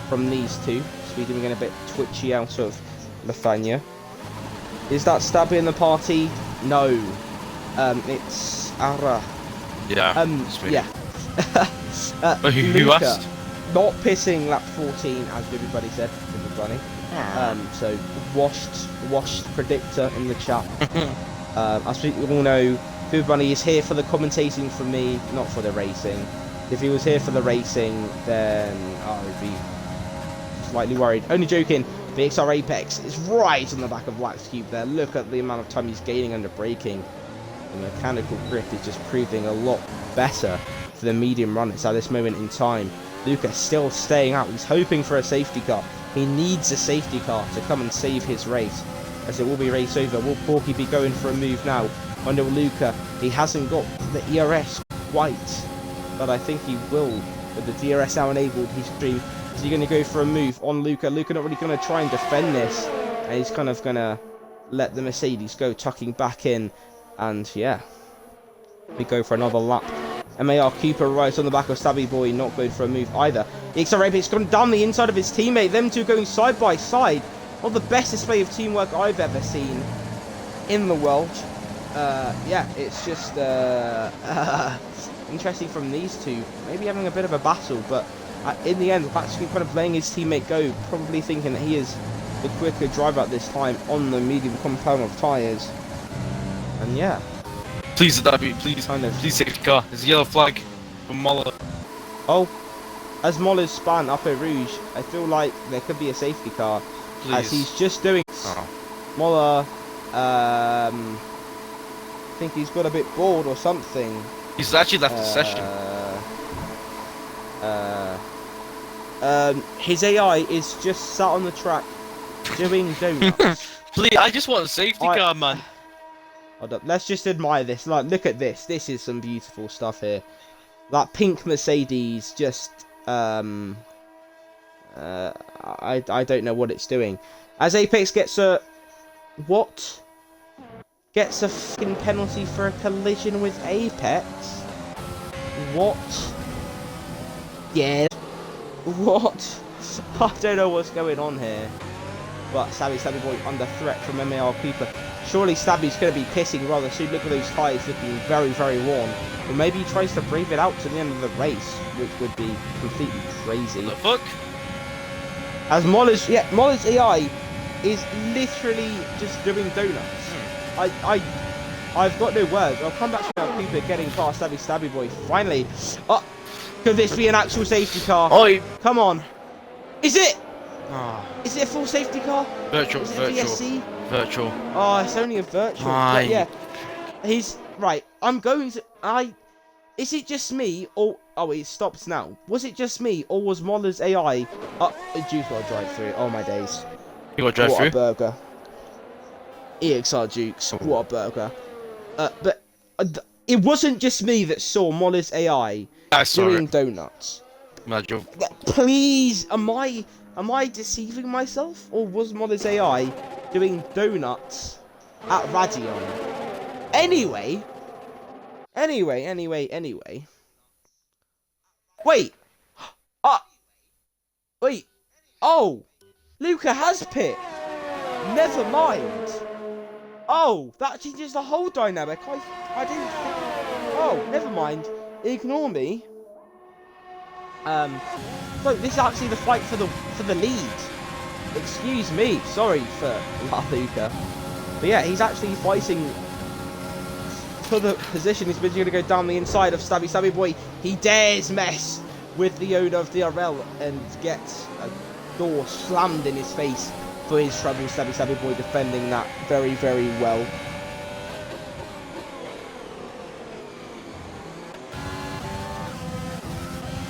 from these two. Speed Demon getting a bit twitchy out of Lafania. Is that Stabby in the party? No. It's Ara. Yeah. Yeah. Who asked? Not pissing lap 14, as everybody said. Everybody. So washed predictor in the chat. As we all know, Everybody is here for the commentating from me, not for the racing. If he was here for the racing, then I would be slightly worried. Only joking. The XR Apex is right on the back of Lax Cube there. Look at the amount of time he's gaining under braking. The mechanical grip is just proving a lot better for the medium runners at this moment in time. Luca still staying out. He's hoping for a safety car. He needs a safety car to come and save his race, as it will be race over. Will Porky be going for a move now? Under Luca, he hasn't got the ERS quite, but I think he will with the DRS now enabled. He's stream. Is he going to go for a move on Luca? Luca not really going to try and defend this, and he's kind of going to let the Mercedes go, tucking back in, and yeah, we go for another lap. MAR Cooper rides on the back of Stabby Boy, not going for a move either. The XR Apex gone down the inside of his teammate, them two going side by side. Not the best display of teamwork I've ever seen in the world. Yeah, it's just interesting from these two, maybe having a bit of a battle, but in the end, actually kind of letting his teammate go, probably thinking that he is the quicker driver at this time on the medium compound of tyres. And yeah. Please, please, please safety car. There's a yellow flag from Moller. Oh, as Moller's span Upper Rouge, I feel like there could be a safety car. Please. As he's just doing. Oh. Moller, I think he's got a bit bored or something. He's actually left the session. His AI is just sat on the track doing donuts. Please, I just want a safety car, man. Hold up, let's just admire this. Like, look at this. This is some beautiful stuff here. That pink Mercedes just, I don't know what it's doing. As Apex gets a, what? Gets a fucking penalty for a collision with Apex? What? Yeah. What? I don't know what's going on here. but Stabby Boy under threat from MAR Cooper. Surely Stabby's going to be pissing rather soon. Look at those tyres looking very, very worn. Or maybe he tries to breathe it out to the end of the race, which would be completely crazy. The fuck? As Moller's AI is literally just doing donuts. I've got no words. I'll come back to now. Cooper getting past Stabby Boy. Finally. Oh, could this be an actual safety car? Oi! Come on. Is it? Ah. Is it a full safety car? Virtual, Is it virtual. VSC? Virtual. Oh, it's only a virtual. But yeah. He's right. I'm going to. Is it just me or? Oh, it stops now. Was it just me or was Moller's AI? Juice got to drive through. Oh my days. You got to drive what through? A burger. EXR Jukes. Oh. What a burger. But it wasn't just me that saw Moller's AI doing donuts. Please, am I deceiving myself, or was Moller's AI doing donuts at Radion? Anyway. Wait. Wait. Oh, Luca has pit. Never mind. Oh, that changes the whole dynamic. I didn't think... Oh, never mind. Ignore me. So this is actually the fight for the lead. Excuse me. Sorry for Luca. But yeah, he's actually fighting for the position. He's going to go down the inside of Stabby Boy. He dares mess with the owner of the RL and gets a door slammed in his face. For his trouble, Stabby Boy defending that very, very well.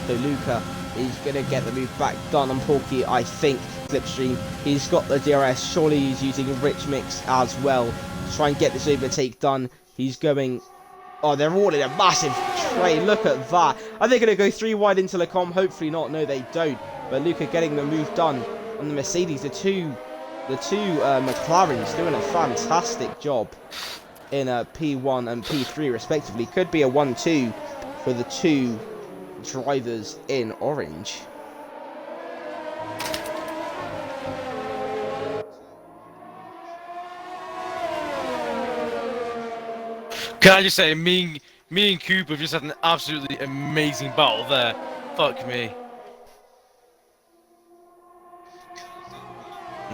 So Luca is going to get the move back done on Porky, I think. Slipstream. He's got the DRS. Surely he's using a rich mix as well to try and get this overtake done. He's going... Oh, they're all in a massive train. Look at that. Are they going to go 3 wide into Lecom? Hopefully not. No, they don't. But Luca getting the move done on the Mercedes. The two McLarens doing a fantastic job in a P1 and P3 respectively. Could be a 1-2 for the two drivers in orange. Can I just say, me and Cooper have just had an absolutely amazing battle there. Fuck me.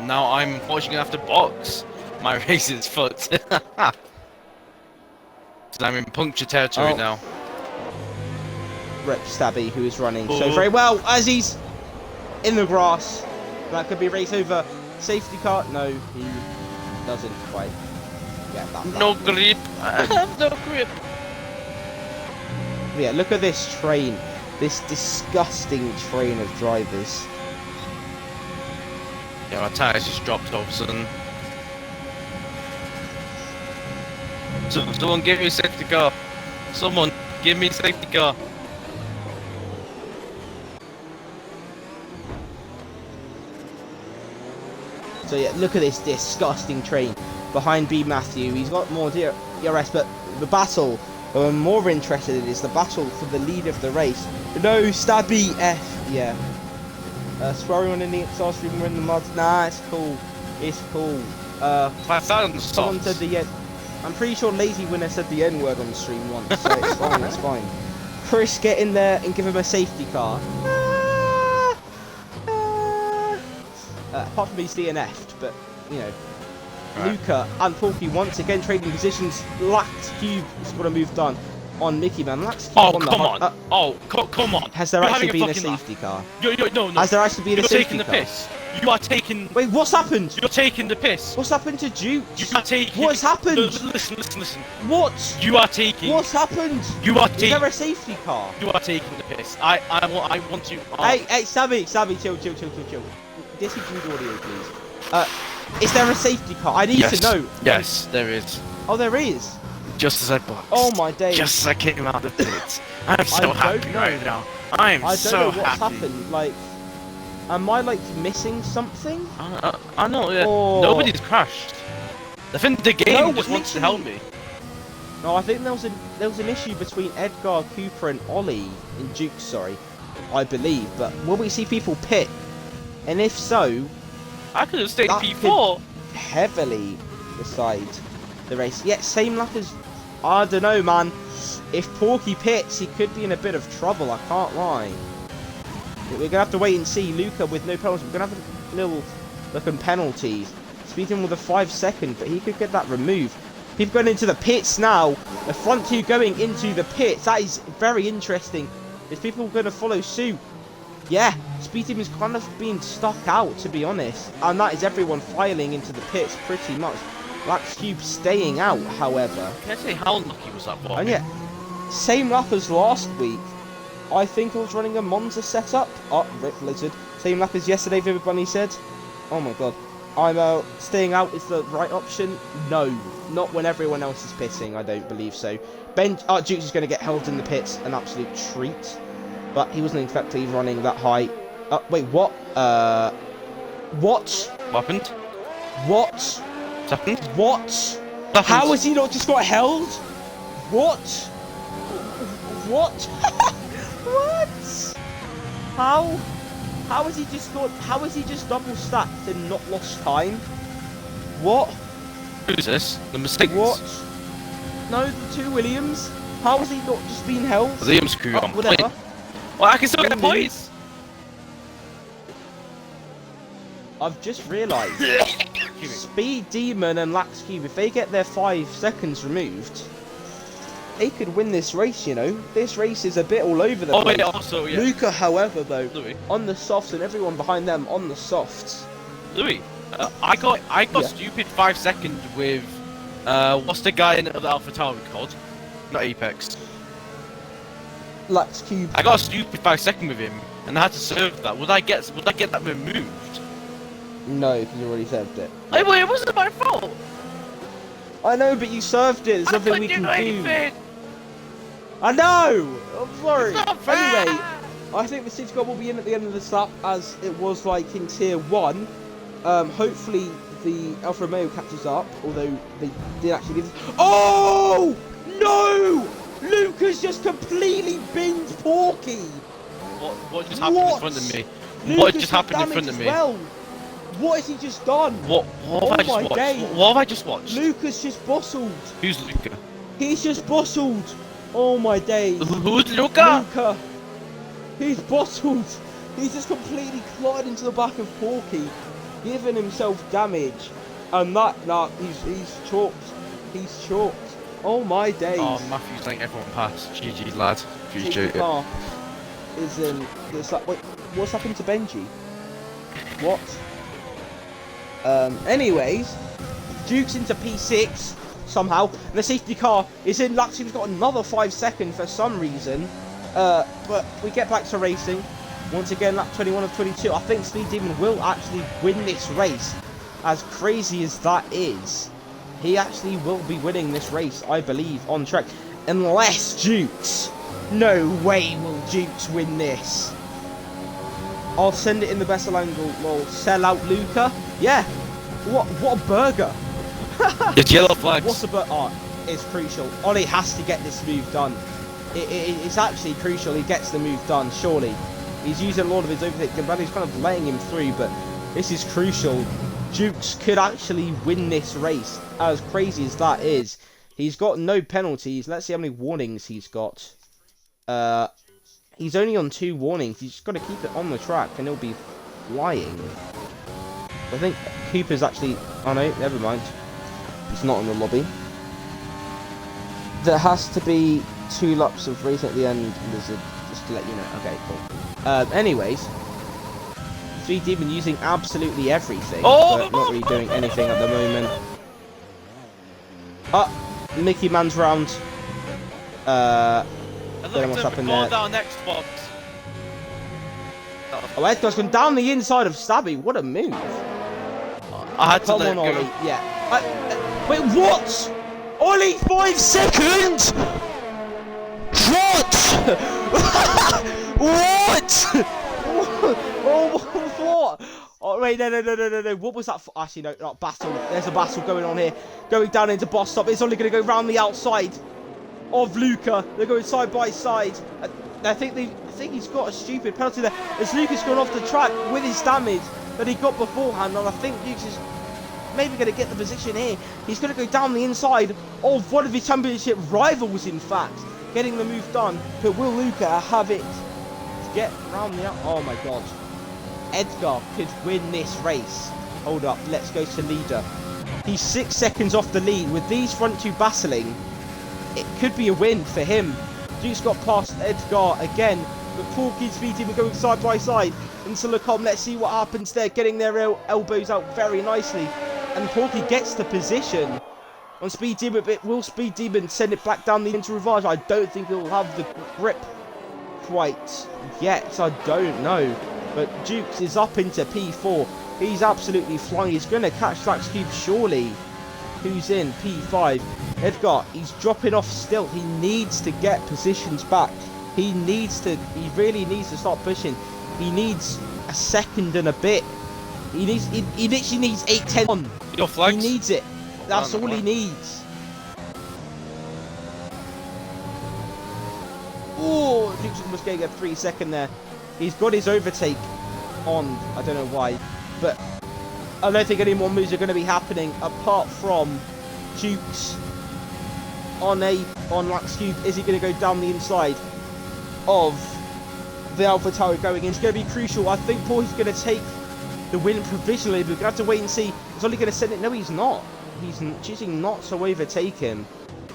Now I'm unfortunately gonna have to box. My race is fucked. So I'm in puncture territory now. Rep Stabby, who is running so very well as he's in the grass. That could be a race over. Safety car. No, he doesn't quite get that. No grip. I have no grip. Yeah, look at this train. This disgusting train of drivers. Yeah, my tires just dropped all of a sudden. Someone give me a safety car. Someone give me a safety car. So yeah, look at this disgusting train behind B Matthew. He's got more DRS, but the battle I'm more interested in is the battle for the lead of the race. No, Stabby F. Yeah. Swearing on in the exhaust stream, we're in the mud. Nah, it's cool. It's cool. 5,000 someone said the N. I'm pretty sure Lazy Winner said the N word on the stream once, so it's fine. It's fine. Chris, get in there and give him a safety car. Apart from he's DNF'd, but you know. Right. Luca and Porky once again trading positions. Lax Cube has got a move done on Mickey Man. Lax Cube on come on. Come on. Has there actually been a safety car? No. Has there actually been a safety car? You're taking the piss. You are taking... Wait, what's happened? You're taking the piss. What's happened to Duke? You are taking... What's happened? Listen. What? You are taking... What's happened? You are taking... Is there a safety car? You are taking the piss. I want to... Hey, Savvy, chill. Disengage audio, please. Is there a safety car? I need to know. Yes, there is. Oh, there is? Just as I boxed. Oh my days. Just as I came out of the pits. I'm so happy right now. I don't know what's happened. Like, am I like missing something? I know. Yeah. Or... Nobody's crashed. I think the game just wants to help me. No, I think there was an issue between Edgar, Cooper, and Ollie in Duke. Sorry, I believe. But will we see people pit? And if so, I could have stayed That P4. heavily decide the race. Yeah, same lap as... I don't know, man. If Porky pits, he could be in a bit of trouble, I can't lie. We're going to have to wait and see. Luca with no penalties. We're going to have a little looking penalties. Speeding with a 5 second, but he could get that removed. People going into the pits now. The front two going into the pits. That is very interesting. Is people going to follow suit? Yeah, Speed Team is kind of being stuck out, to be honest. And that is everyone filing into the pits pretty much. Lax Cube staying out, however. Can I say how unlucky was that for And me? yeah, same lap as last week. I think I was running a Monza setup. Oh, Rip Blizzard. Same lap as yesterday, Vivid Bunny said. Oh my god. I'm staying out is the right option? No. Not when everyone else is pitting, I don't believe so. Dukes is going to get held in the pits, an absolute treat. But he wasn't exactly running that high. Wait, what? What? What happened? What? What's happened? What? Happened? How has he not just got held? What? What? What? How has he just got? How has he just double stacked and not lost time? What? Who's this? Number 6? What? No, the 2 Williams. How has he not just been held? Williams crew on whatever. point. Well, I can still get Williams. points. I've just realised. Speed Demon and Lax Cube, if they get their 5 seconds removed, they could win this race, you know. This race is a bit all over the place. Yeah, also, yeah. Luca, however, though, Louis. on the softs and everyone behind them on the softs. Louis, I got Yeah. stupid 5 seconds with, what's the guy in the Alpha Tower called? Not Apex. Lax Cube. I got a stupid 5 second with him, and I had to serve that. Would I get that removed? No, because you already served it. Hey, wait, it wasn't my fault. I know, but you served it. There's nothing we can do. Anything. I know! I'm sorry. It's not fair. Anyway, I think the City Squad will be in at the end of this lap, as it was like in Tier 1. Hopefully the Alfa Romeo catches up, although they did actually leave. Oh! No! Lucas just completely binged Porky! What just happened in front of me? Lucas What just got happened in front damage of as me? Well. What has he just done? What have I just my watched? days. What have I just watched? Lucas just bustled. Who's Luca? He's just bustled. Oh my days. Who's Luca? Luca. He's bottled. He's just completely clotted into the back of Porky, giving himself damage. And nah, he's chalked. He's chalked. Oh my days. Oh, Matthew's letting everyone pass. GG, lad. Safety GG. car is it's like, wait, what's happened to Benji? What? Anyways, Duke's into P6 somehow, and the safety car is in. Luxem's got another 5 seconds for some reason. But we get back to racing. Once again, lap 21 of 22. I think Speed Demon will actually win this race. As crazy as that is, he actually will be winning this race, I believe, on track. Unless Dukes. No way will Dukes win this. I'll send it in the best angle. Lol. Sell out Luca. Yeah. What a burger. It's yellow flags. What's a burger? Oh, it's crucial. Ollie has to get this move done. It's actually crucial he gets the move done, surely. He's using a lot of his overtake, but he's kind of laying him through, but this is crucial. Dukes could actually win this race, as crazy as that is. He's got no penalties. Let's see how many warnings he's got. He's only on 2 warnings. He's just got to keep it on the track, and he'll be flying. I think Cooper's actually... Oh no, never mind. He's not in the lobby. There has to be 2 laps of racing at the end, Lizard, just to let you know. Okay, cool. Anyways, Speed Demon using absolutely everything, but not really doing anything at the moment. Mickey Man's round. Don't know what's happened there. Our next box. Oh, Edgar's gone down the inside of Stabby. What a move! I had to Come let on, go. Ollie. Yeah. Wait, what? Ollie, 5 seconds. What? What? Oh, what? Oh, wait, no. What was that for? Actually, no, not battle. There's a battle going on here. Going down into boss stop. It's only going to go round the outside of Luca. They're going side by side. I think he's got a stupid penalty there. As Luca's gone off the track with his damage. that he got beforehand, and I think Dukes is maybe going to get the position here. He's going to go down the inside of one of his championship rivals, in fact, getting the move done. But will Luca have it to get round the... Oh my god. Edgar could win this race. Hold up, let's go to leader. He's 6 seconds off the lead. With these front two battling, it could be a win for him. Duke's got past Edgar again. But Porky and Speed Team are going side by side into Lacombe. Let's see what happens there. Getting their elbows out very nicely. And Porky gets the position on Speed Demon. But will Speed Demon send it back down the into Rivage? I don't think he'll have the grip quite yet. I don't know. But Dukes is up into P4. He's absolutely flying. He's going to catch Flax Cube surely. Who's in P5? Edgar, he's dropping off still. He needs to get positions back. He really needs to start pushing. He needs a second and a bit. He literally needs 8-10 on. Your flags? He needs it. That's all he needs. Oh, Duke's almost getting a 3-second there. He's got his overtake on. I don't know why, but I don't think any more moves are going to be happening apart from Dukes on Lax Cube. Is he going to go down the inside of the Alpha Tower going in? It's going to be crucial. I think Paul is going to take the win provisionally, but we're going to have to wait and see. He's only going to send it. No, he's not. He's choosing not to overtake him.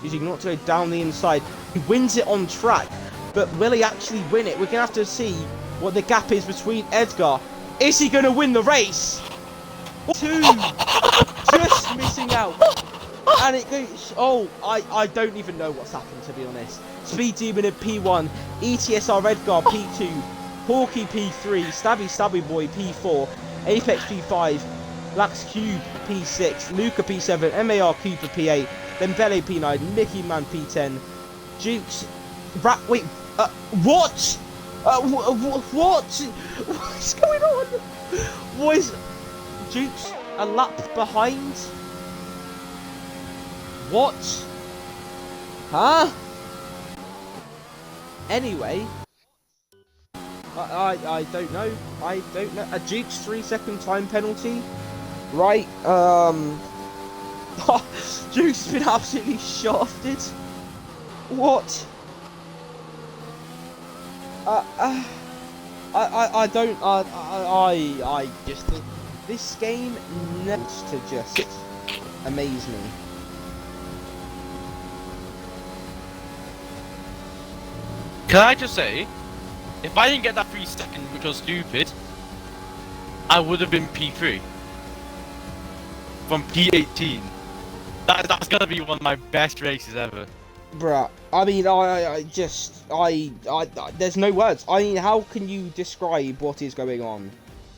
Choosing not to go down the inside. He wins it on track, but will he actually win it? We're going to have to see what the gap is between Edgar. Is he going to win the race? 2. Just missing out. And it goes... Oh, I don't even know what's happened, to be honest. Speed Demon at P1. ETSR Edgar P2. Porky P3. Stabby Boy P4. Apex P5. Lax Cube P6. Luca P7. MAR Cooper P8. Then Bele P9. Mickey Man P10. Dukes... Wait. What? What? What's going on? Was Dukes a lap behind? What? Huh? Anyway, I don't know. I don't know. A Dukes 3-second time penalty, right? Dukes has been absolutely shafted. What? I just think this game needs to just amaze me. Can I just say, if I didn't get that 3-second, which was stupid, I would have been P3 from P18. That's gonna be one of my best races ever. Bruh, I mean, there's no words. I mean, how can you describe what is going on?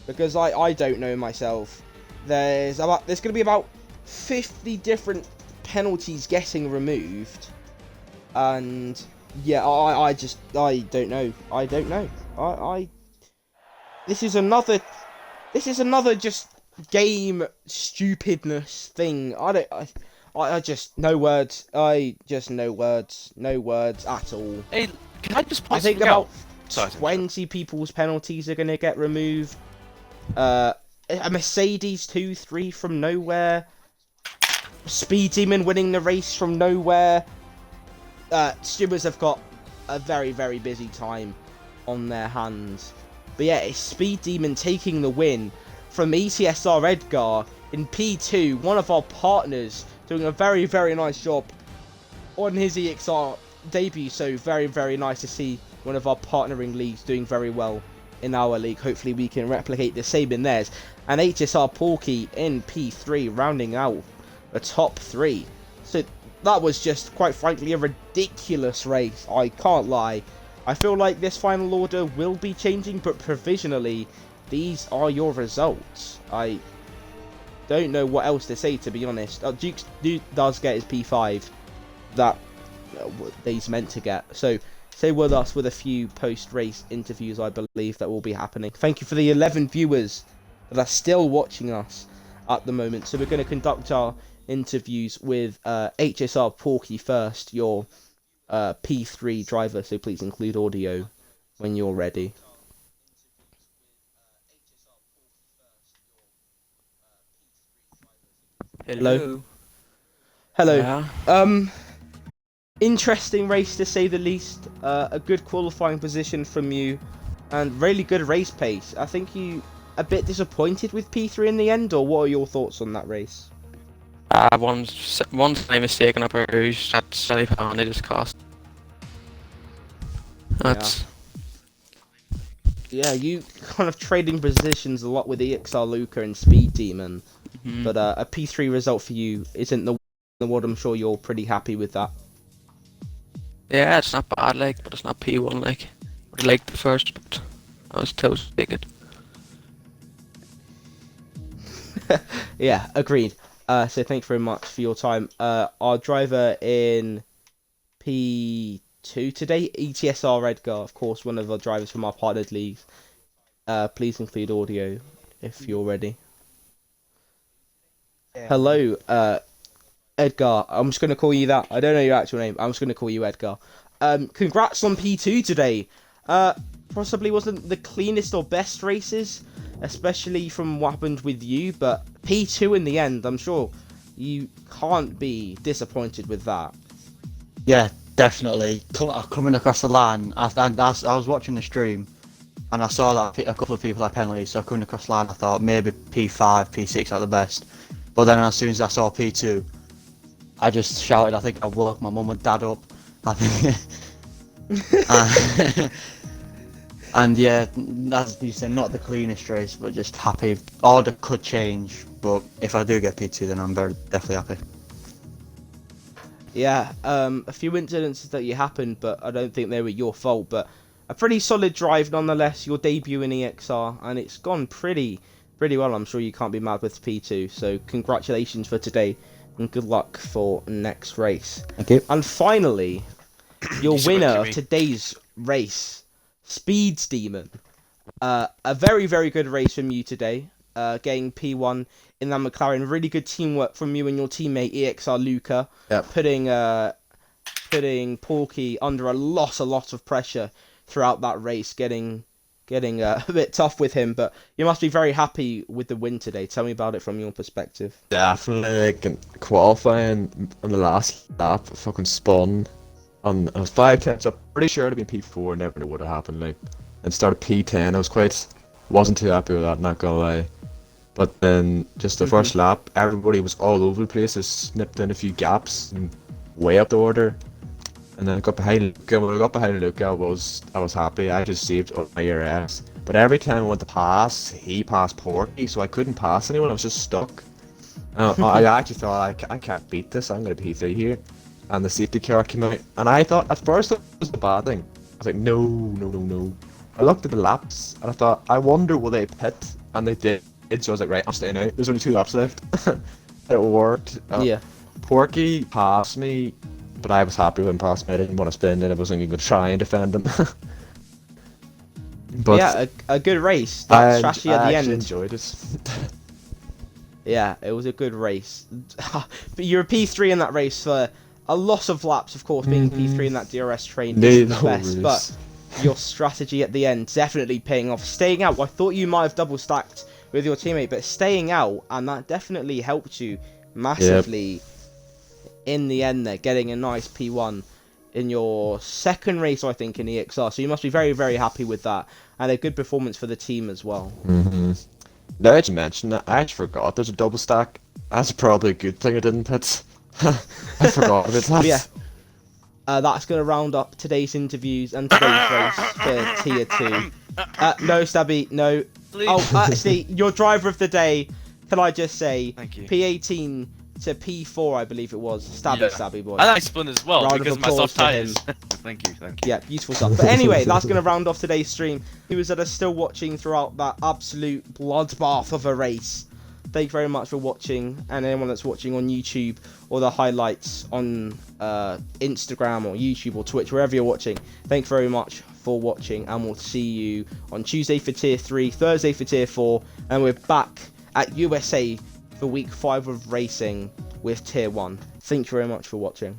Because I don't know myself. There's going to be about 50 different penalties getting removed, and yeah, I don't know. I don't know. This is another just game stupidness thing. I just no words. No words at all. Hey, can I just I think about Sorry, 20 people's penalties are gonna get removed. A Mercedes 2-3 from nowhere. Speed Demon winning the race from nowhere. Stewards have got a very, very busy time on their hands. But yeah, it's Speed Demon taking the win from ETSR Edgar in P2. One of our partners doing a very, very nice job on his EXR debut. So very, very nice to see one of our partnering leagues doing very well in our league. Hopefully we can replicate the same in theirs. And HSR Porky in P3 rounding out the top 3. So that was just, quite frankly, a ridiculous race. I can't lie. I feel like this final order will be changing, but provisionally, these are your results. I don't know what else to say, to be honest. Dukes does get his P5 that he's meant to get. So stay with us with a few post-race interviews, I believe, that will be happening. Thank you for the 11 viewers that are still watching us at the moment. So we're going to conduct our interviews with HSR Porky first, your P3 driver. So please include audio when you're ready. Hello. Hello. Hello. Yeah. Interesting race to say the least. A good qualifying position from you, and really good race pace. I think you a bit disappointed with P3 in the end, or what are your thoughts on that race? One silly mistake on a Bruges that silly penalty just cost. Yeah. That's Yeah, you kind of trading positions a lot with EXR Luca and Speed Demon, but a P3 result for you isn't the world. I'm sure you're pretty happy with that. yeah, it's not bad like, but it's not P1 like. I liked the first, but I was close to take it. Yeah, agreed. So thanks very much for your time. Our driver in P2 today, ETSR Edgar, of course, one of our drivers from our partnered leagues. Please include audio if you're ready. Yeah, Hello, Edgar. I'm just going to call you that. I don't know your actual name. I'm just going to call you Edgar. Congrats on P2 today. Possibly wasn't the cleanest or best races, especially from what happened with you, but P2 in the end, I'm sure you can't be disappointed with that. yeah, definitely. Coming across the line, I was watching the stream, and I saw that a couple of people had penalties. So coming across the line, I thought maybe P5, P6 are the best. But then as soon as I saw P2, I just shouted. I think I woke my mum and dad up. I think. And yeah, as you said, not the cleanest race, but just happy. Order could change, but if I do get P2, then I'm definitely happy. Yeah, a few incidences that you happened, but I don't think they were your fault. But a pretty solid drive nonetheless. Your debut in EXR, and it's gone pretty well. I'm sure you can't be mad with P2. So congratulations for today, and good luck for next race. Thank you. And finally, your You winner spoke to of me. today's race, Speeds Demon. A very good race from you today. Getting P1 in that McLaren. Really good teamwork from you and your teammate EXR Luca. Yep. Putting Porky under a lot of pressure throughout that race. Getting a bit tough with him, but you must be very happy with the win today. Tell me about it from your perspective. Definitely, like in qualifying on the last lap, I fucking spun. I was 5 tenths up, pretty sure it'd been P4, never knew what would have happened. Like, and started P10. Wasn't too happy with that, not gonna lie. But then just the first lap, everybody was all over the place. I snipped in a few gaps and way up the order. And then I got behind Luca. When I got behind Luca, I was happy. I just saved up my ERS. But every time I went to pass, he passed Porky, so I couldn't pass anyone. I was just stuck. I actually thought I can't beat this. I'm gonna be P3 here. And the safety car came out, and I thought at first it was a bad thing. I was like, no. I looked at the laps, and I thought, I wonder will they pit? And they did. So I was like, right, I'm staying out. There's only 2 laps left. It worked. Yeah. Porky passed me, but I was happy when he passed me. I didn't want to spin, and I wasn't even going to try and defend him. But yeah, a good race. That strategy at the I end. enjoyed it. Yeah, it was a good race. But you're a P3 in that race for a lot of laps, of course, being P3 in that DRS train isn't the best, but your strategy at the end definitely paying off. Staying out, I thought you might have double stacked with your teammate, but staying out, and that definitely helped you massively in the end there, getting a nice P1 in your second race, I think, in EXR. So you must be very happy with that, and a good performance for the team as well. Now that you mentioned that, I actually forgot there's a double stack. That's probably a good thing I didn't pit. I forgot about that. But yeah, that's going to round up today's interviews and today's race for Tier 2. No, Stabby, no. Please. Oh, actually, your driver of the day, can I just say, Thank you. P18 to P4, I believe it was. Stabby boy. I like spun as well Round of because of my applause soft for tires. him. Thank you. Yeah, beautiful stuff. But anyway, that's going to round off today's stream. Viewers that are still watching throughout that absolute bloodbath of a race, thank you very much for watching, and anyone that's watching on YouTube or the highlights on Instagram or YouTube or Twitch, wherever you're watching, thank you very much for watching, and we'll see you on Tuesday for Tier 3, Thursday for Tier 4, and we're back at USA for Week 5 of racing with Tier 1. Thank you very much for watching.